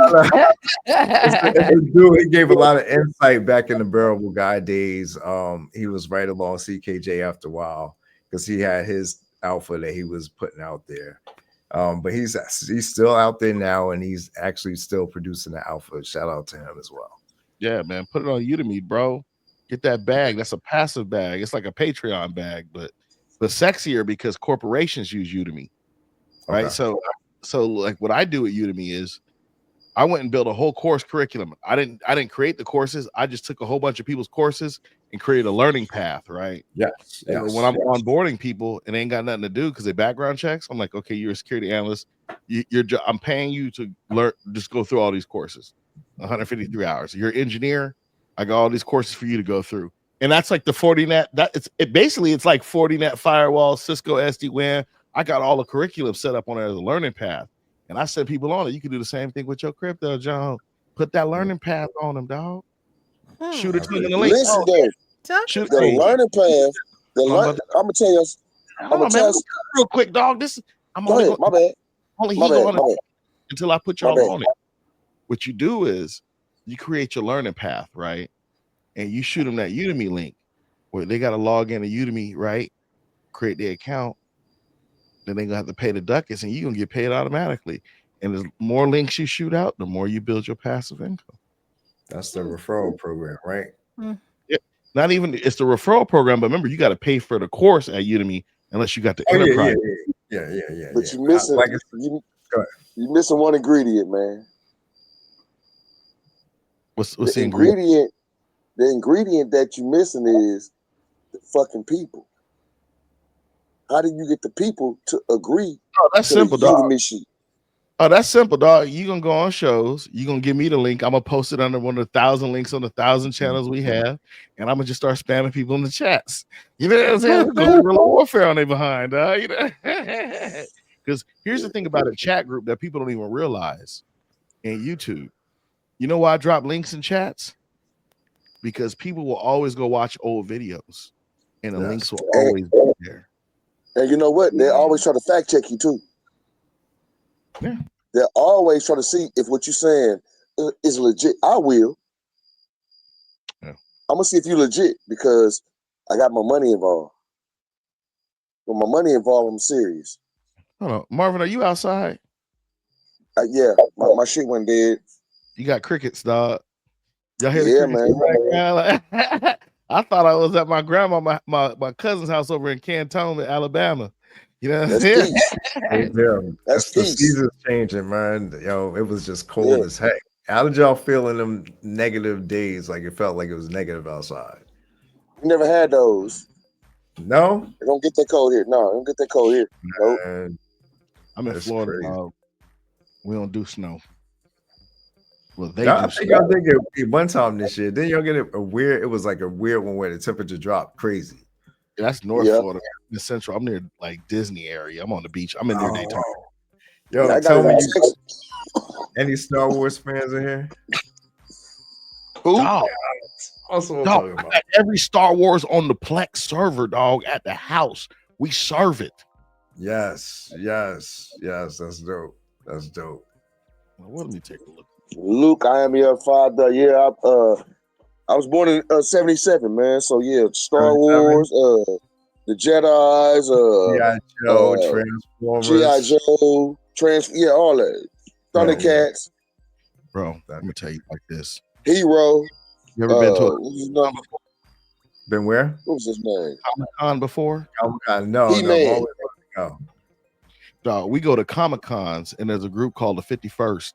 dude, he gave a lot of insight back in the Bearable Guy days. He was right along CKJ after a while because he had his alpha that he was putting out there. But he's still out there now, and he's actually still producing the alpha. Shout out to him as well. Yeah, man, put it on Udemy, bro. Get that bag. That's a passive bag. It's like a Patreon bag, but sexier because corporations use Udemy, right? So like what I do at Udemy is I went and built a whole course curriculum. I didn't create the courses. I just took a whole bunch of people's courses and created a learning path, right? Yes. When I'm onboarding people and they ain't got nothing to do because they background checks, I'm like, okay, you're a security analyst. I'm paying you to learn, just go through all these courses, 153 hours. You're an engineer. I got all these courses for you to go through. And that's like the 40net. It's like 40net firewall, Cisco SD-WAN. I got all the curriculum set up on it as a learning path. And I said people on it, you can do the same thing with your crypto, John. Put that learning path on them, dog. Shoot it to them in the link. Listen, though, Shoot the learning path. I'm gonna tell you. Real quick, dog. I'm go only ahead, my bad. Only my he bad, going until I put y'all on it. What you do is you create your learning path, right? And you shoot them that Udemy link where they got to log in to Udemy, right? Create their account. Then they're gonna have to pay the ducats, and you're gonna get paid automatically. And the more links you shoot out, the more you build your passive income. That's the referral program, right? Yeah. Not even it's the referral program, but remember, you got to pay for the course at Udemy unless you got the enterprise. Yeah. But you missing you missing one ingredient, man. What's the ingredient? The ingredient that you missing is the fucking people. How do you get the people to agree? Oh, that's simple, dog. Sheet? Oh, that's simple, dog. You gonna go on shows. You gonna give me the link. I'm gonna post it under one of the 1,000 links on the 1,000 channels we have, and I'm gonna just start spamming people in the chats. You know what I'm saying? We're going guerrilla warfare on their behind, dog. You know, because here's the thing about a chat group that people don't even realize in YouTube. You know why I drop links in chats? Because people will always go watch old videos, and the links will always be there. And you know what? They always try to fact check you too. Yeah. They're always trying to see if what you're saying is legit. I will. Yeah. I'm gonna see if you're legit because I got my money involved. When my money involved, I'm serious. Hold on, Marvin, are you outside? Yeah, my shit went dead. You got crickets, dog. Y'all hear the crickets? Man. I thought I was at my grandma, my cousin's house over in Cantonment, Alabama. You know what I'm saying? That's the season's changing, man. Yo, it was just cold as heck. How did y'all feel in them negative days? Like it felt like it was negative outside. We never had those. No? They don't get that cold here. No, don't get that cold here. Nope. I'm in Florida. We don't do snow. Well, I think y'all did get one time this year. Then y'all get it was like a weird one where the temperature dropped crazy. Yeah, that's North Florida, in the central. I'm near like Disney area. I'm on the beach. I'm in near Daytona. Yo, tell me, any Star Wars fans in here? Who? Dog. Also, what I'm talking about. Every Star Wars on the Plex server, dog, at the house. We serve it. Yes. That's dope. That's dope. Well, let me take a look. Luke, I am your father. Yeah, I was born in 77, man. So yeah, Star Wars, the Jedi's, G.I. Joe, Transformers, G.I. Joe, all that. Thundercats. Bro, let me tell you like this. Hero. You ever been to a been where? What was his name? Comic-Con before? Comic-Con, no, I'm always going to go. Dog, we go to Comic-Cons and there's a group called the 51st.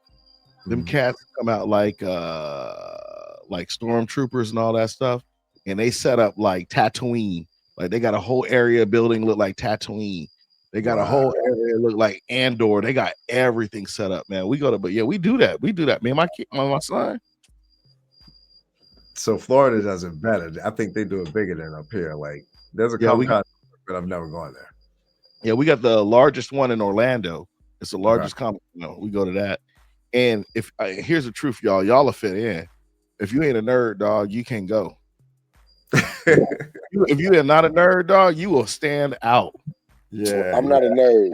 Them cats come out like stormtroopers and all that stuff, and they set up like Tatooine. Like they got a whole area building look like Tatooine. They got a whole area look like Andor. They got everything set up, man. We go to, but yeah, we do that. We do that. Me and my son. So Florida does it better. I think they do it bigger than up here. Like there's a Comic-Con, but I've never gone there. Yeah, we got the largest one in Orlando. It's the largest comic. We go to that. And if here's the truth, y'all will fit in. If you ain't a nerd, dog, you can't go. If you are not a nerd, dog, you will stand out. Yeah, I'm not a nerd.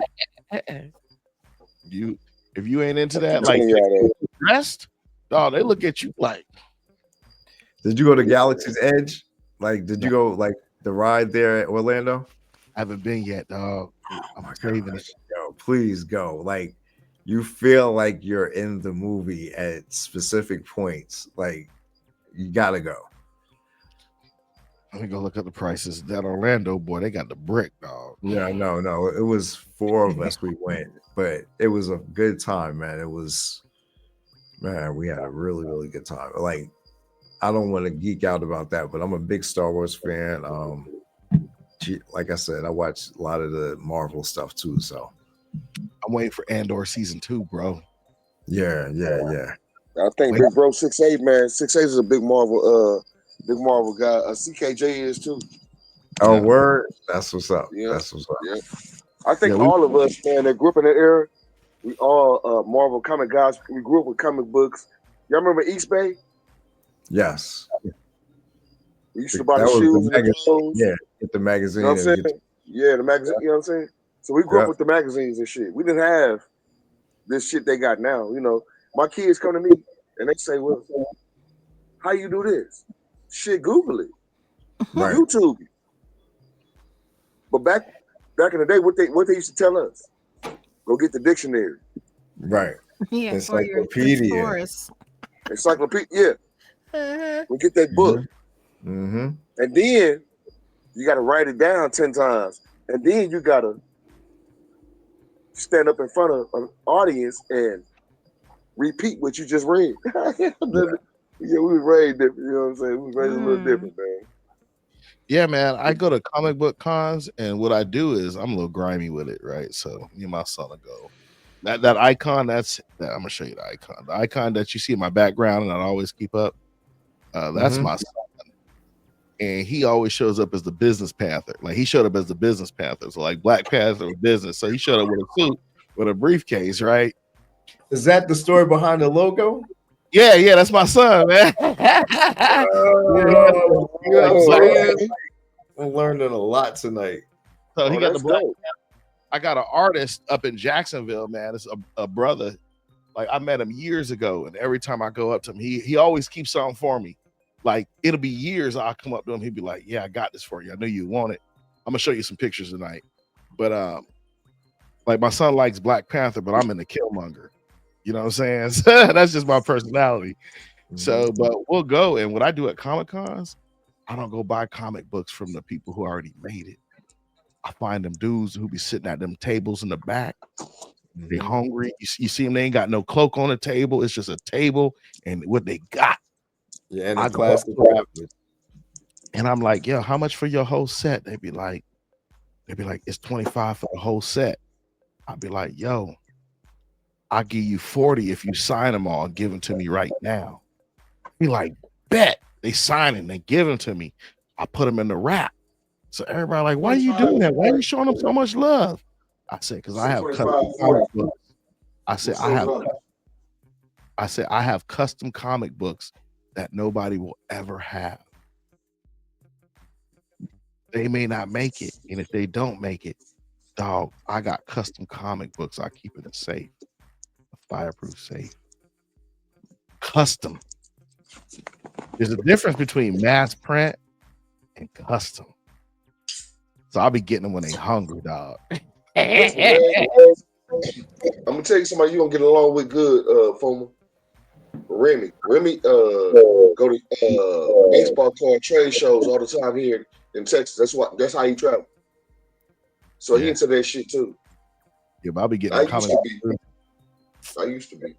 If you ain't into that, like dressed, dog, they look at you like. Did you go to Galaxy's Edge? Like, did you go like the ride there at Orlando? I haven't been yet, dog. I'm craving it. Yo, please go. Like, you feel like you're in the movie at specific points. Like, you gotta go. Let me go look at the prices. That Orlando boy, they got the brick, dog. Yeah, no. It was 4 of us. We went, but it was a good time, man. It was, man. We had a really, really good time. Like, I don't want to geek out about that, but I'm a big Star Wars fan. Like I said, I watch a lot of the Marvel stuff too. So I'm waiting for Andor season 2, bro. Yeah. I think Big Bro 6'8", man. 6'8" is a big Marvel Big Marvel guy. CKJ is too. Oh, word. That's what's up. Yeah. That's what's up. Yeah. I think all of us, man, that grew up in that era, we all Marvel comic guys. We grew up with comic books. Y'all remember East Bay? Yes. We used to buy That the was shoes the and the magazine. clothes. Yeah, get the magazine. You know what I'm and saying? Yeah, the magazine. You know what I'm saying? So we grew up with the magazines and shit. We didn't have this shit they got now. You know, my kids come to me and they say, "Well, how you do this? Shit, Google it, Right. YouTube it." But back in the day, what they used to tell us, go get the dictionary. Right. Yeah, for your thesaurus. Encyclopedia. Yeah. Go get that book. Mm-hmm. And then you got to write it down 10 times. And then you got to stand up in front of an audience and repeat what you just read. Yeah, we was raised different. You know what I'm saying? We was raised a little different, man. Yeah, man. I go to comic book cons, and what I do is I'm a little grimy with it, right? So me and my son will go. That icon, I'm gonna show you the icon. The icon that you see in my background, and I always keep up. That's my son. And he always shows up as the business panther. Like he showed up as the business panther. So like Black Panther was business. So he showed up with a suit with a briefcase, right? Is that the story behind the logo? Yeah, that's my son, man. I'm learning a lot tonight. So he got the Black Panther. I got an artist up in Jacksonville, man. It's a brother. Like I met him years ago, and every time I go up to him, he always keeps something for me. Like it'll be years, I'll come up to him, he'd be like, "Yeah, I got this for you. I know you want it. I'm gonna show you some pictures tonight." But like my son likes Black Panther, but I'm in the Killmonger. You know what I'm saying? So that's just my personality. So, but we'll go, and what I do at Comic Cons, I don't go buy comic books from the people who already made it. I find them dudes who be sitting at them tables in the back. They hungry. You see them, they ain't got no cloak on the table. It's just a table and what they got. Yeah, and I it's classic. And I'm like, "Yo, how much for your whole set?" They'd be like, "It's 25 for the whole set." I'd be like, "Yo, I'll give you 40 if you sign them all and give them to me right now." Be like, "Bet." They sign it, they give them to me. I put them in the wrap. So everybody like, "Why are you doing that? Why are you showing them so much love?" I said, "Because I have custom comic books." I said, I have custom comic books that nobody will ever have. They may not make it, and if they don't make it, dog, I got custom comic books. I keep it in a safe, a fireproof safe. Custom. There's a difference between mass print and custom. So I'll be getting them when they hungry, dog. Listen, man, I'm gonna tell you somebody you gonna get along with good, Foma. Remy, go to baseball card trade shows all the time here in Texas. That's how he travel. So he into that shit too. Yeah, but I'll be getting I used to be.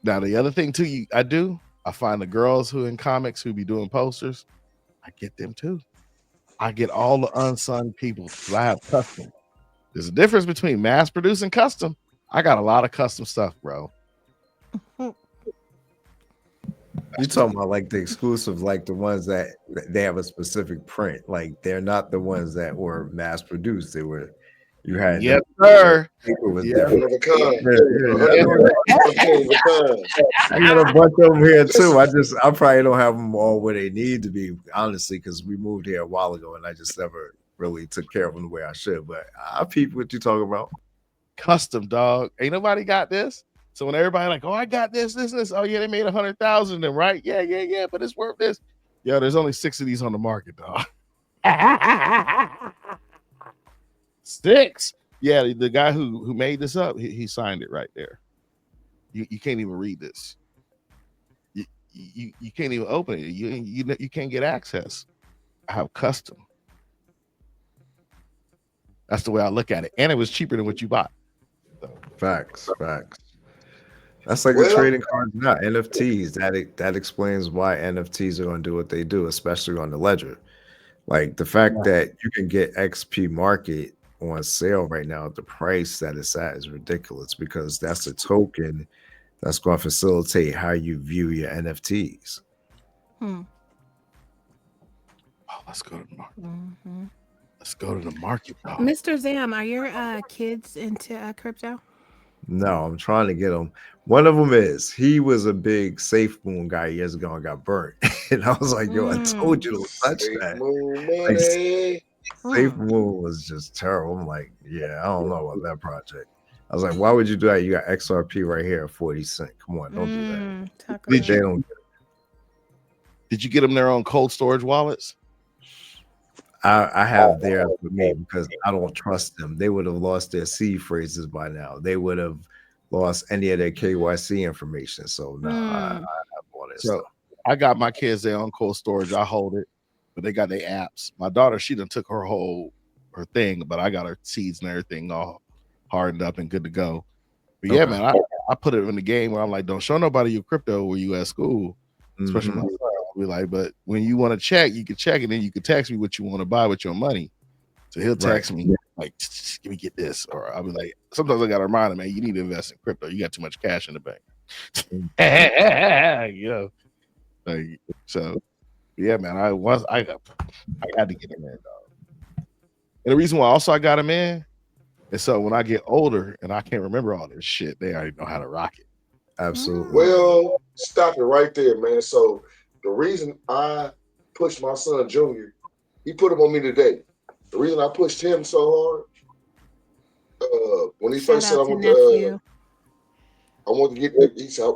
Now the other thing too, I find the girls who in comics who be doing posters, I get them too. I get all the unsung people because I have custom. There's a difference between mass produced and custom. I got a lot of custom stuff, bro. You talking about like the exclusive, like the ones that they have a specific print. Like they're not the ones that were mass produced. They were, you had. Yes, sir. Yeah. I got a bunch of them here too. I probably don't have them all where they need to be, honestly, because we moved here a while ago and I just never really took care of them the way I should. But I peep what you talking about. Custom, dog. Ain't nobody got this. So when everybody like, "Oh, I got this. Oh yeah, they made 100,000 of them, right? Yeah, but it's worth this." Yo, there's only 6 of these on the market, dog. 6. Yeah, the guy who made this up, he signed it right there. You can't even read this. You can't even open it. You can't get access. I have custom. That's the way I look at it, and it was cheaper than what you bought. So. Facts. That's like the trading cards, not NFTs. That explains why NFTs are going to do what they do, especially on the ledger. Like the fact that you can get XP Market on sale right now at the price that it's at is ridiculous because that's a token that's going to facilitate how you view your NFTs. Oh, let's go to the market. Mm-hmm. Let's go to the market, dog. Mr. Zam, are your kids into crypto? No, I'm trying to get him. One of them is. He was a big Safe Moon guy years ago and got burnt. And I was like, yo, I told you to touch Safe that. moon Like, money. Safe Moon was just terrible. I'm like, yeah, I don't know about that project. I was like, why would you do that? You got XRP right here at 40 cents. Come on, don't do that. Talk Did about They it. don't. Did you get them their own cold storage wallets? I have theirs with me because I don't trust them. They would have lost their seed phrases by now. They would have lost any of their KYC information. So no, I have all that So stuff. I got my kids their own cold storage. I hold it, but they got their apps. My daughter, she done took her thing, but I got her seeds and everything all hardened up and good to go. But yeah, Okay. man, I put it in the game where I'm like, don't show nobody your crypto when you at school, especially my son. I'll be like, but when you want to check, you can check, and then you can text me what you want to buy with your money. So he'll text me like, "Give me get this," or I'll be like, sometimes I gotta remind him, man, you need to invest in crypto. You got too much cash in the bank. You know, like, so yeah, man. I had to get him in, dog. And the reason why also I got him in is so when I get older and I can't remember all this shit, they already know how to rock it. Absolutely. Well, stop it right there, man. So the reason I pushed my son Junior, he put him on me today. The reason I pushed him so hard, when he Shout first said out to nephew. I want to get he said,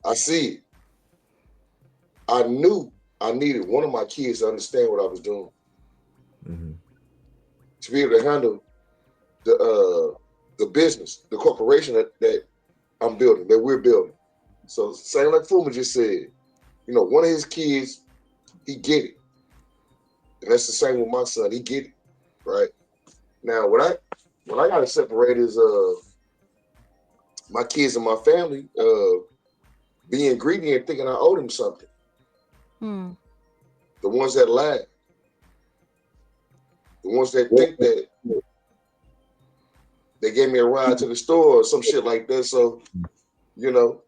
I see it. I knew I needed one of my kids to understand what I was doing. To be able to handle the business, the corporation that I'm building, that we're building. So same like Fuma just said, you know, one of his kids, he get it. And that's the same with my son. He get it, right? Now, what I got to separate is my kids and my family being greedy and thinking I owe them something. The ones that lie, the ones that think that they gave me a ride to the store or some shit like that. So, you know,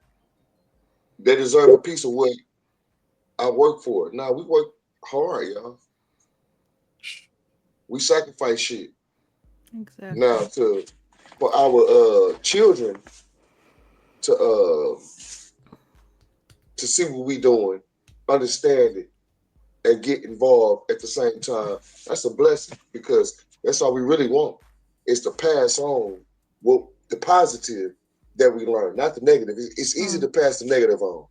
they deserve a piece of what I work for. Now, we work hard, y'all. We sacrifice shit. Exactly. Now, for our children to see what we doing, understand it, and get involved at the same time, that's a blessing because that's all we really want is to pass on what the positive that we learn, not the negative. It's easy to pass the negative on.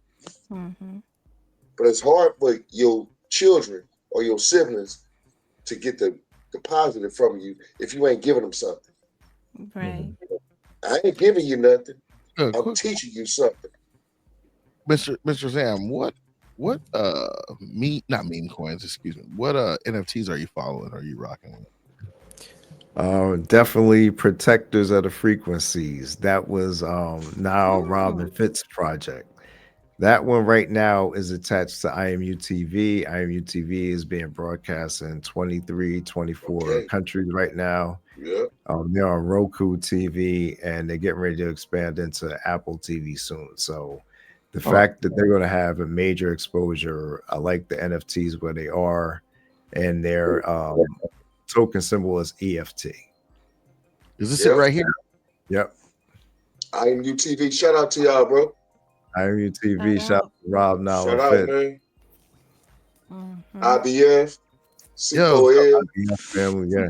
But it's hard for your children or your siblings to get the positive from you if you ain't giving them something. Right. I ain't giving you nothing. I'm Quick, teaching you something. Mr. Zam, what not meme coins, excuse me. What NFTs are you following? Are you rocking with? Definitely Protectors of the Frequencies. That was now Robin Fitz project. That one right now is attached to IMU TV. IMU TV is being broadcast in 23, 24 countries right now. Yeah. They're on Roku TV and they're getting ready to expand into Apple TV soon. So the fact that they're going to have a major exposure, I like the NFTs where they are, and their token symbol is EFT. Is this it right here? Yep. IMU TV. Shout out to y'all, bro. IMU TV. Shout out to Rob now. Shout out, man. IBF. C4L. IBF family, yeah.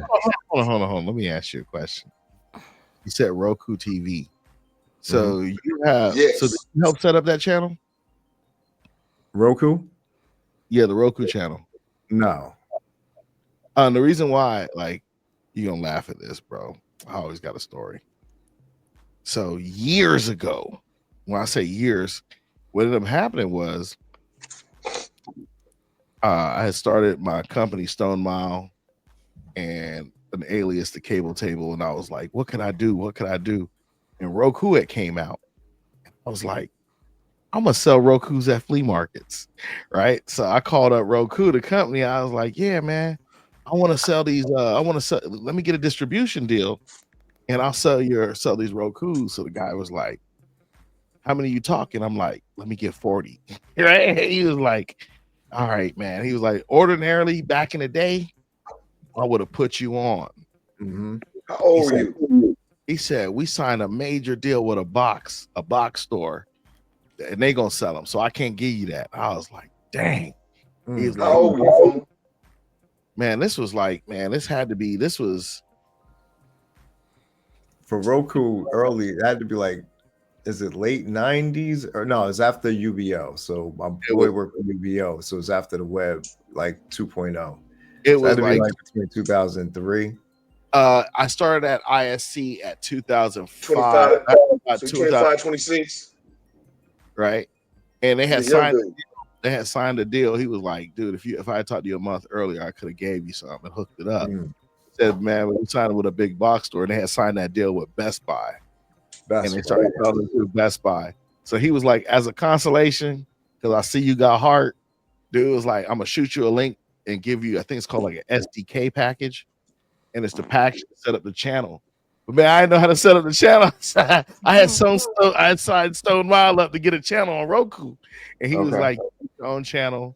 Hold on. Let me ask you a question. You said Roku TV. So you have so did you help set up that channel? Roku? Yeah, the Roku channel. No. The reason why, like, you're gonna laugh at this, bro. I always got a story. So years ago, when I say years, what ended up happening was I had started my company Stone Mile and an alias, the Cable Table, and I was like, what could I do? What could I do? And Roku it came out. I was like, I'm gonna sell Rokus at flea markets, right? So I called up Roku, the company. I was like, yeah, man, I want to sell these. Let me get a distribution deal, and I'll sell these Rokus. So the guy was like, how many you talking? I'm like, let me get 40. Right? He was like, all right, man. He was like, ordinarily back in the day, I would have put you on. Mm-hmm. How old are you? He said, we signed a major deal with a box store, and they gonna sell them. So I can't give you that. I was like, dang. He's How like, old were you, Fuma? man, this was like, man, this was For Roku early, it had to be like, is it late 90s or no? It's after UBO. So my boy worked with UBO, so it's after the web, like 2.0. It So was had to be like like between 2003. I started at ISC at 2005, 25. about So 2000, 25, 26. right? And they You had the young signed dude. a deal. He was like, dude, if I had talked to you a month earlier, I could have gave you something and hooked it up. Mm. Said, man, we signed with a big box store, and they had signed that deal with Best Buy. And they Best started selling through Best Buy. So he was like, as a consolation, because I see you got heart, dude was like, I'm gonna shoot you a link and give you, I think it's called like an SDK package, and it's the package to set up the channel. But man, I didn't know how to set up the channel. I had signed Stone Wild up to get a channel on Roku, and he was like, your own channel.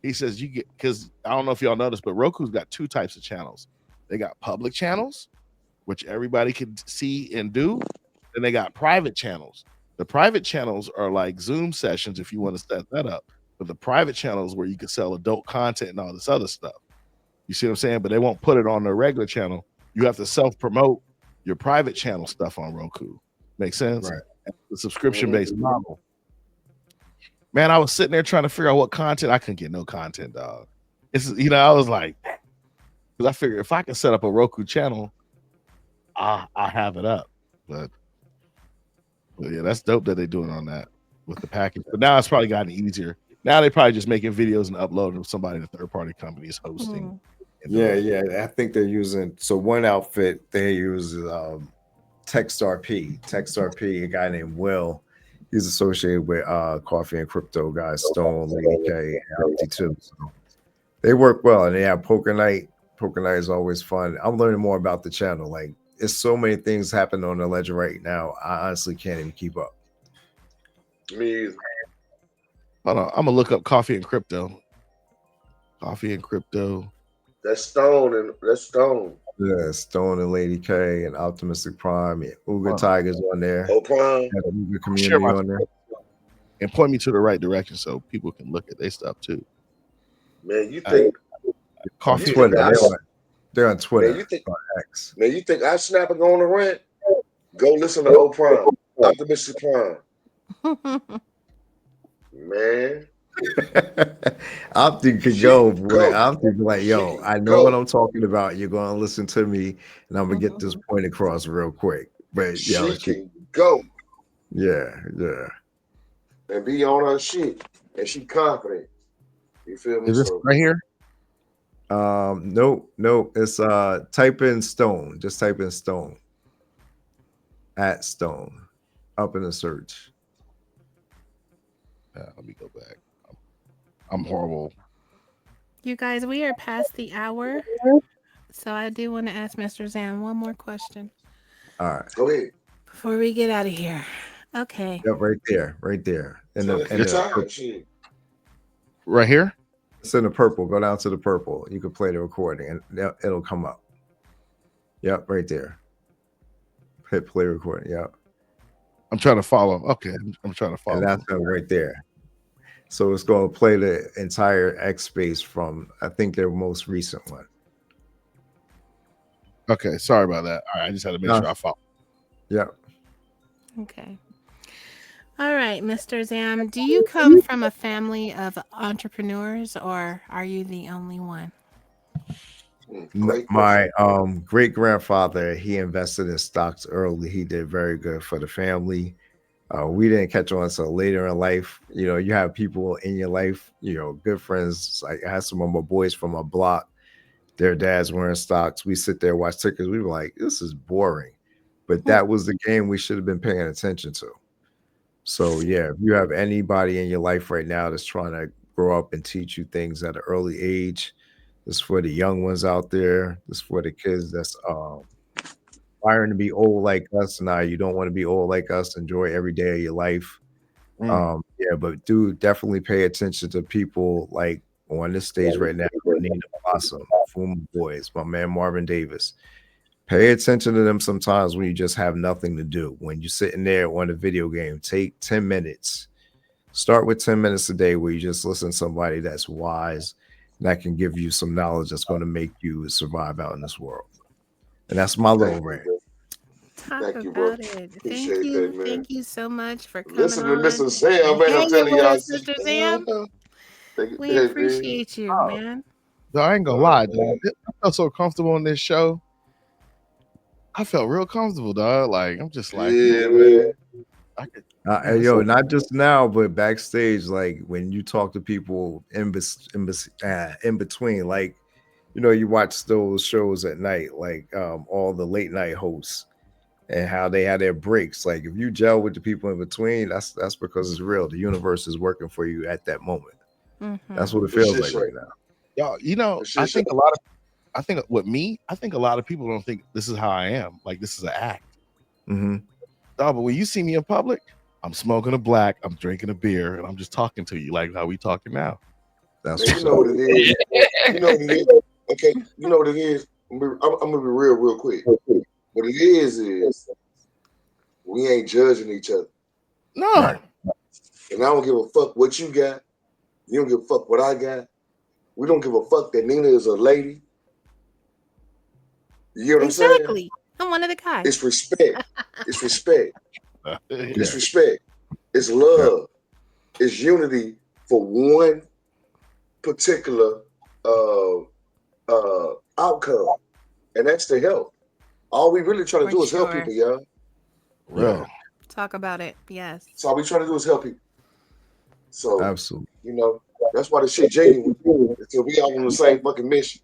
He says you get, because I don't know if y'all noticed, but Roku's got two types of channels. They got public channels, which everybody can see and do. Then they got private channels. The private channels are like Zoom sessions if you want to set that up. But the private channels where you can sell adult content and all this other stuff. You see what I'm saying? But they won't put it on their regular channel. You have to self-promote your private channel stuff on Roku. Make sense? Right. The subscription-based model. Man, I was sitting there trying to figure out what content. I couldn't get no content, dog. It's, I was like, because I figured if I can set up a Roku channel, I have it up. But yeah, that's dope that they're doing on that with the package. But now it's probably gotten easier. Now they probably just making videos and uploading them. Somebody, the third-party company is hosting. Yeah. I think they're using, so one outfit they use TechStar P, a guy named Will. He's associated with Coffee and Crypto guys, Stone, Lady K, and PT2. So they work well, and they have poker night. Poker night is always fun. I'm learning more about the channel. Like, it's so many things happening on the ledger right now. I honestly can't even keep up. Me either. Hold on, I'm gonna look up Coffee and Crypto. Coffee and Crypto. That's Stone. Yeah, Stone and Lady K and Optimistic Prime. Yeah, Uga Tiger's on there. Oh, Prime. Have a Uga community on there. And point me to the right direction so people can look at their stuff too. Man, you think Coffee Twitter? They're on Twitter. Man, you think on X. Man, you think I snap and go on a rant? Go listen to old Prime, Optimistic Prime. Man, Opti could go, boy. Opti be like, yo, I know what I'm talking about. You're gonna listen to me, and I'm gonna get this point across real quick. But she can go. Yeah. And be on her shit, and she confident. You feel me? Is this right here? Nope. It's type in Stone. Just type in Stone. At Stone. Up in the search. Let me go back. I'm horrible. You guys, we are past the hour. So I do want to ask Mr. Zamn one more question. All right. Go ahead. Before we get out of here. Okay. Yep, right there. Right here? It's in the purple. Go down to the purple. You can play the recording and it'll come up. Yep, right there. Hit play recording. Yep. I'm trying to follow. Okay, I'm trying to follow. And that's right there. So it's going to play the entire X space from, I think, their most recent one. Okay, sorry about that. All right, I just had to make sure I follow. Yep. Okay. All right, Mr. Zamn, do you come from a family of entrepreneurs, or are you the only one? My great grandfather, he invested in stocks early. He did very good for the family. We didn't catch on until later in life. You have people in your life, good friends. Like, I had some of my boys from my block. Their dads were in stocks. We sit there, watch tickers. We were like, this is boring. But that was the game we should have been paying attention to. So, yeah, if you have anybody in your life right now that's trying to grow up and teach you things at an early age, this is for the young ones out there. This is for the kids that's aspiring to be old like us. Now, you don't want to be old like us. Enjoy every day of your life. Yeah, but do definitely pay attention to people like on this stage right now, Nina Blossom, Fuma Boys, my man Marvin Davis. Pay attention to them sometimes when you just have nothing to do. When you're sitting there on a video game, take 10 minutes. Start with 10 minutes a day where you just listen to somebody that's wise and that can give you some knowledge that's going to make you survive out in this world. And that's my little rant. Talk Thank you, about bro. it. Appreciate Thank you. that, man. Thank you so much for coming Listen to on. Mr. Zamn, man. I'm Hanging telling with y'all. us, Mr. Zamn. We appreciate you, man. So I ain't gonna lie, dog. I felt so comfortable on this show. I felt real comfortable, dog. Like I'm just like, Yeah, man. I could, Yo, not just now, but backstage, like when you talk to people in between, like, you know, you watch those shows at night, like all the late night hosts and how they had their breaks. Like if you gel with the people in between, that's because it's real. The universe is working for you at that moment. That's what it feels like right now. Y'all, you know, I think a lot of people don't think this is how I am. Like this is an act. Dog, but when you see me in public, I'm smoking a black, I'm drinking a beer, and I'm just talking to you like how we talking now. That's man, you know what it is. You know what it is. Okay, you know what it is. I'm gonna be real quick. What it is we ain't judging each other. No. Right. And I don't give a fuck what you got. You don't give a fuck what I got. We don't give a fuck that Nina is a lady. You hear what I'm saying? Exactly. I'm one of the guys. It's respect. It's respect. It's respect. It's love. It's unity for one particular outcome. And that's to help. All we really try to do is help people, y'all. Real. Talk about it. Yes. So all we try to do is help people. So absolutely, you know, that's why the shit genuine. Until we all on the same fucking mission.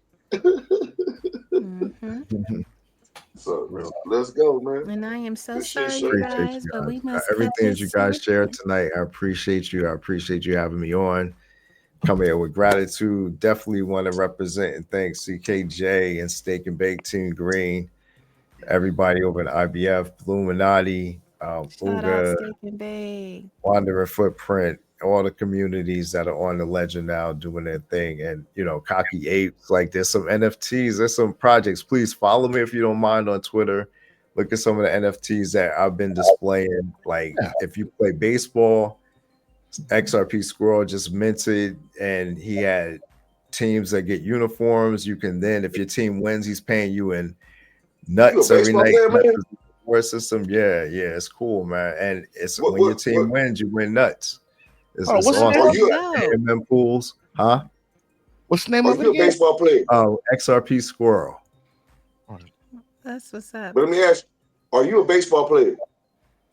So let's go, man. And I am so Good sorry, shit, you sir. guys, but we must everything cut that you this guys short. shared tonight. I appreciate you. I appreciate you having me on. Come here with gratitude. Definitely want to represent and thank CKJ and Steak and Bake Team Green, everybody over at IBF, Illuminati, Shout out Uga, Steak and Bake, Wandering Footprint, all the communities that are on the legend now doing their thing. And, you know, Cocky Apes, like there's some NFTs, there's some projects. Please follow me if you don't mind on Twitter. Look at some of the NFTs that I've been displaying. Like if you play baseball, XRP Squirrel just minted and he had teams that get uniforms. You can then, if your team wins, he's paying you in nuts every night. Reward system, yeah, it's cool, man. And it's when your team wins, you win nuts. It's awesome. MM pools, huh? What's the name of it? Are you a baseball player? Oh, XRP Squirrel. That's what's up. But let me ask you, are you a baseball player?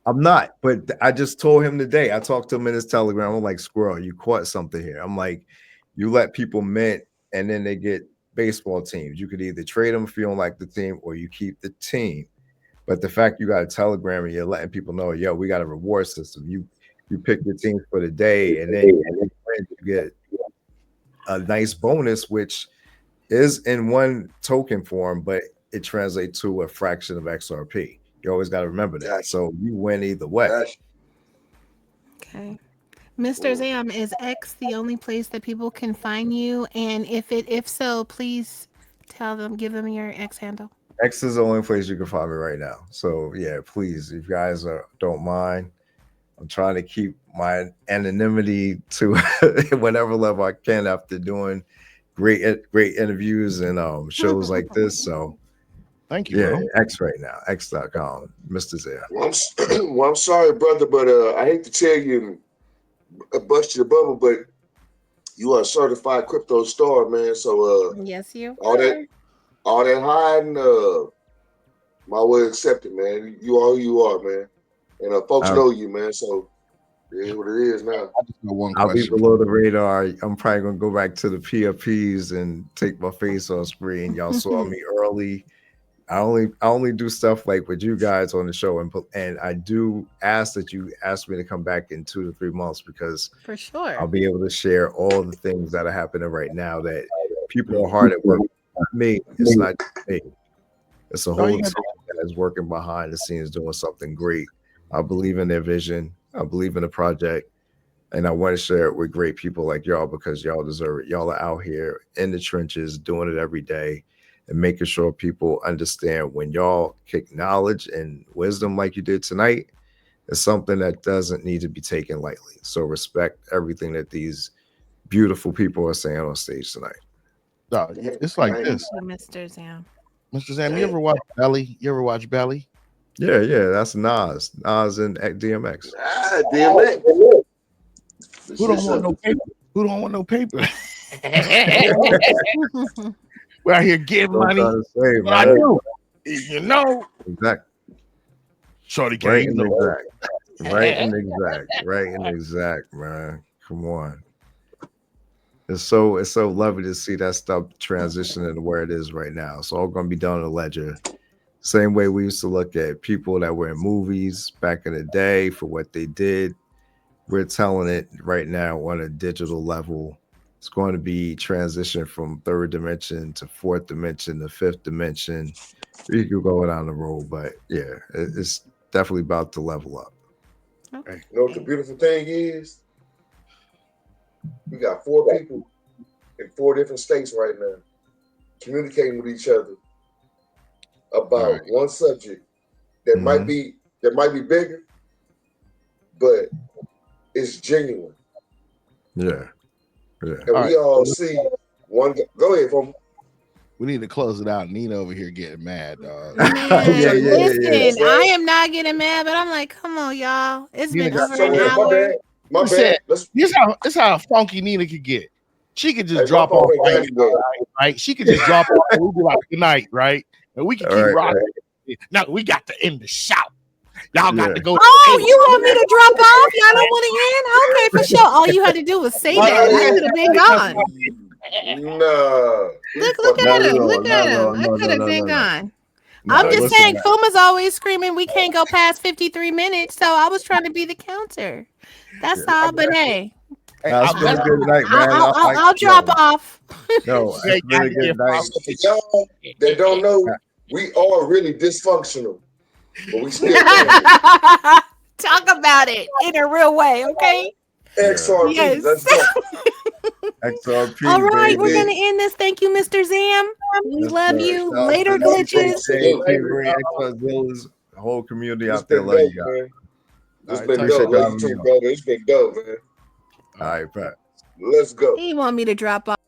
I'm not, but I just told him today. I talked to him in his Telegram. I'm like, Squirrel, you caught something here. I'm like, you let people mint and then they get baseball teams. You could either trade them if you don't like the team or you keep the team. But the fact you got a Telegram and you're letting people know, yo, we got a reward system. You pick your teams for the day and then you get a nice bonus, which is in one token form, but it translates to a fraction of XRP. You always got to remember that. Gotcha. So you win either way. Gotcha. Okay. Mr. Zamn, is X the only place that people can find you? And if so, please give them your X handle. X is the only place you can find me right now. So yeah, please, if you guys don't mind, I'm trying to keep my anonymity to whatever level I can after doing great interviews and shows like this. So thank you, yeah, bro. X right now, x.com, Mr. Zamn. Well, I'm sorry, brother, but I hate to tell you and bust your bubble, but you are a certified crypto star, man. So yes, you all that hiding, my way accepted, man. You are who you are, man. And folks know you, man. So it is what it is now. I'll be below the radar. I'm probably gonna go back to the PFPs and take my face off screen. Y'all saw me early. I only do stuff like with you guys on the show, and I do ask that you ask me to come back in 2 to 3 months because for sure I'll be able to share all the things that are happening right now that people are hard at work. Me, it's not me. It's a whole team that is working behind the scenes doing something great. I believe in their vision. I believe in the project. And I want to share it with great people like y'all because y'all deserve it. Y'all are out here in the trenches doing it every day and making sure people understand when y'all kick knowledge and wisdom like you did tonight, it's something that doesn't need to be taken lightly. So respect everything that these beautiful people are saying on stage tonight. No, it's like this. Mr. Zamn. Mr. Zamn, you ever watch Belly? You ever watch Belly? Yeah, that's Nas and DMX. DMX. Who don't want no paper? Who don't want no paper? We're out here getting money. Say, I do. You know. Exactly. Shorty Right came. and exact, man. Come on. It's so lovely to see that stuff transitioning to where it is right now. It's all going to be done in a ledger. Same way we used to look at people that were in movies back in the day for what they did. We're telling it right now on a digital level. It's going to be transition from third dimension to fourth dimension to fifth dimension. We could go down the road, but yeah, it's definitely about to level up. You know what the beautiful thing is? We got 4 people in 4 different states right now communicating with each other about one subject that might be bigger, but it's genuine. Yeah. And we all see one. Go ahead, Foreman. We need to close it out. Nina over here getting mad, dog. Man, listen, I am not getting mad, but I'm like, come on, y'all. It's Nina been over an hour. My bad. This how funky Nina could get. She could just drop off right? She could just drop off and we'd be like, good night, right? And we can keep rocking. Now we got to end the shout. Y'all got to go. Oh, you want me to drop off? Y'all don't want to end? Okay, for sure. All you had to do was say that. I could have been gone. No. Look at him. Look at him. I could have been gone. I'm just saying, Fuma's always screaming, we can't go past 53 minutes. So I was trying to be the counter. That's all. But hey. It's been a good night, man. I'll drop off. No, it's been a good night. Y'all that don't know, we are really dysfunctional. But we still talk about it in a real way, okay? XRP. Yes. Let's go. XRP. All right, baby. we're gonna end this. Thank you, Mr. Zamn. We love you. Later, glitches. The whole community out there love you guys. It's been dope. Love you too, brother. It's been dope, man. All right, Pat. Let's go. He want me to drop off.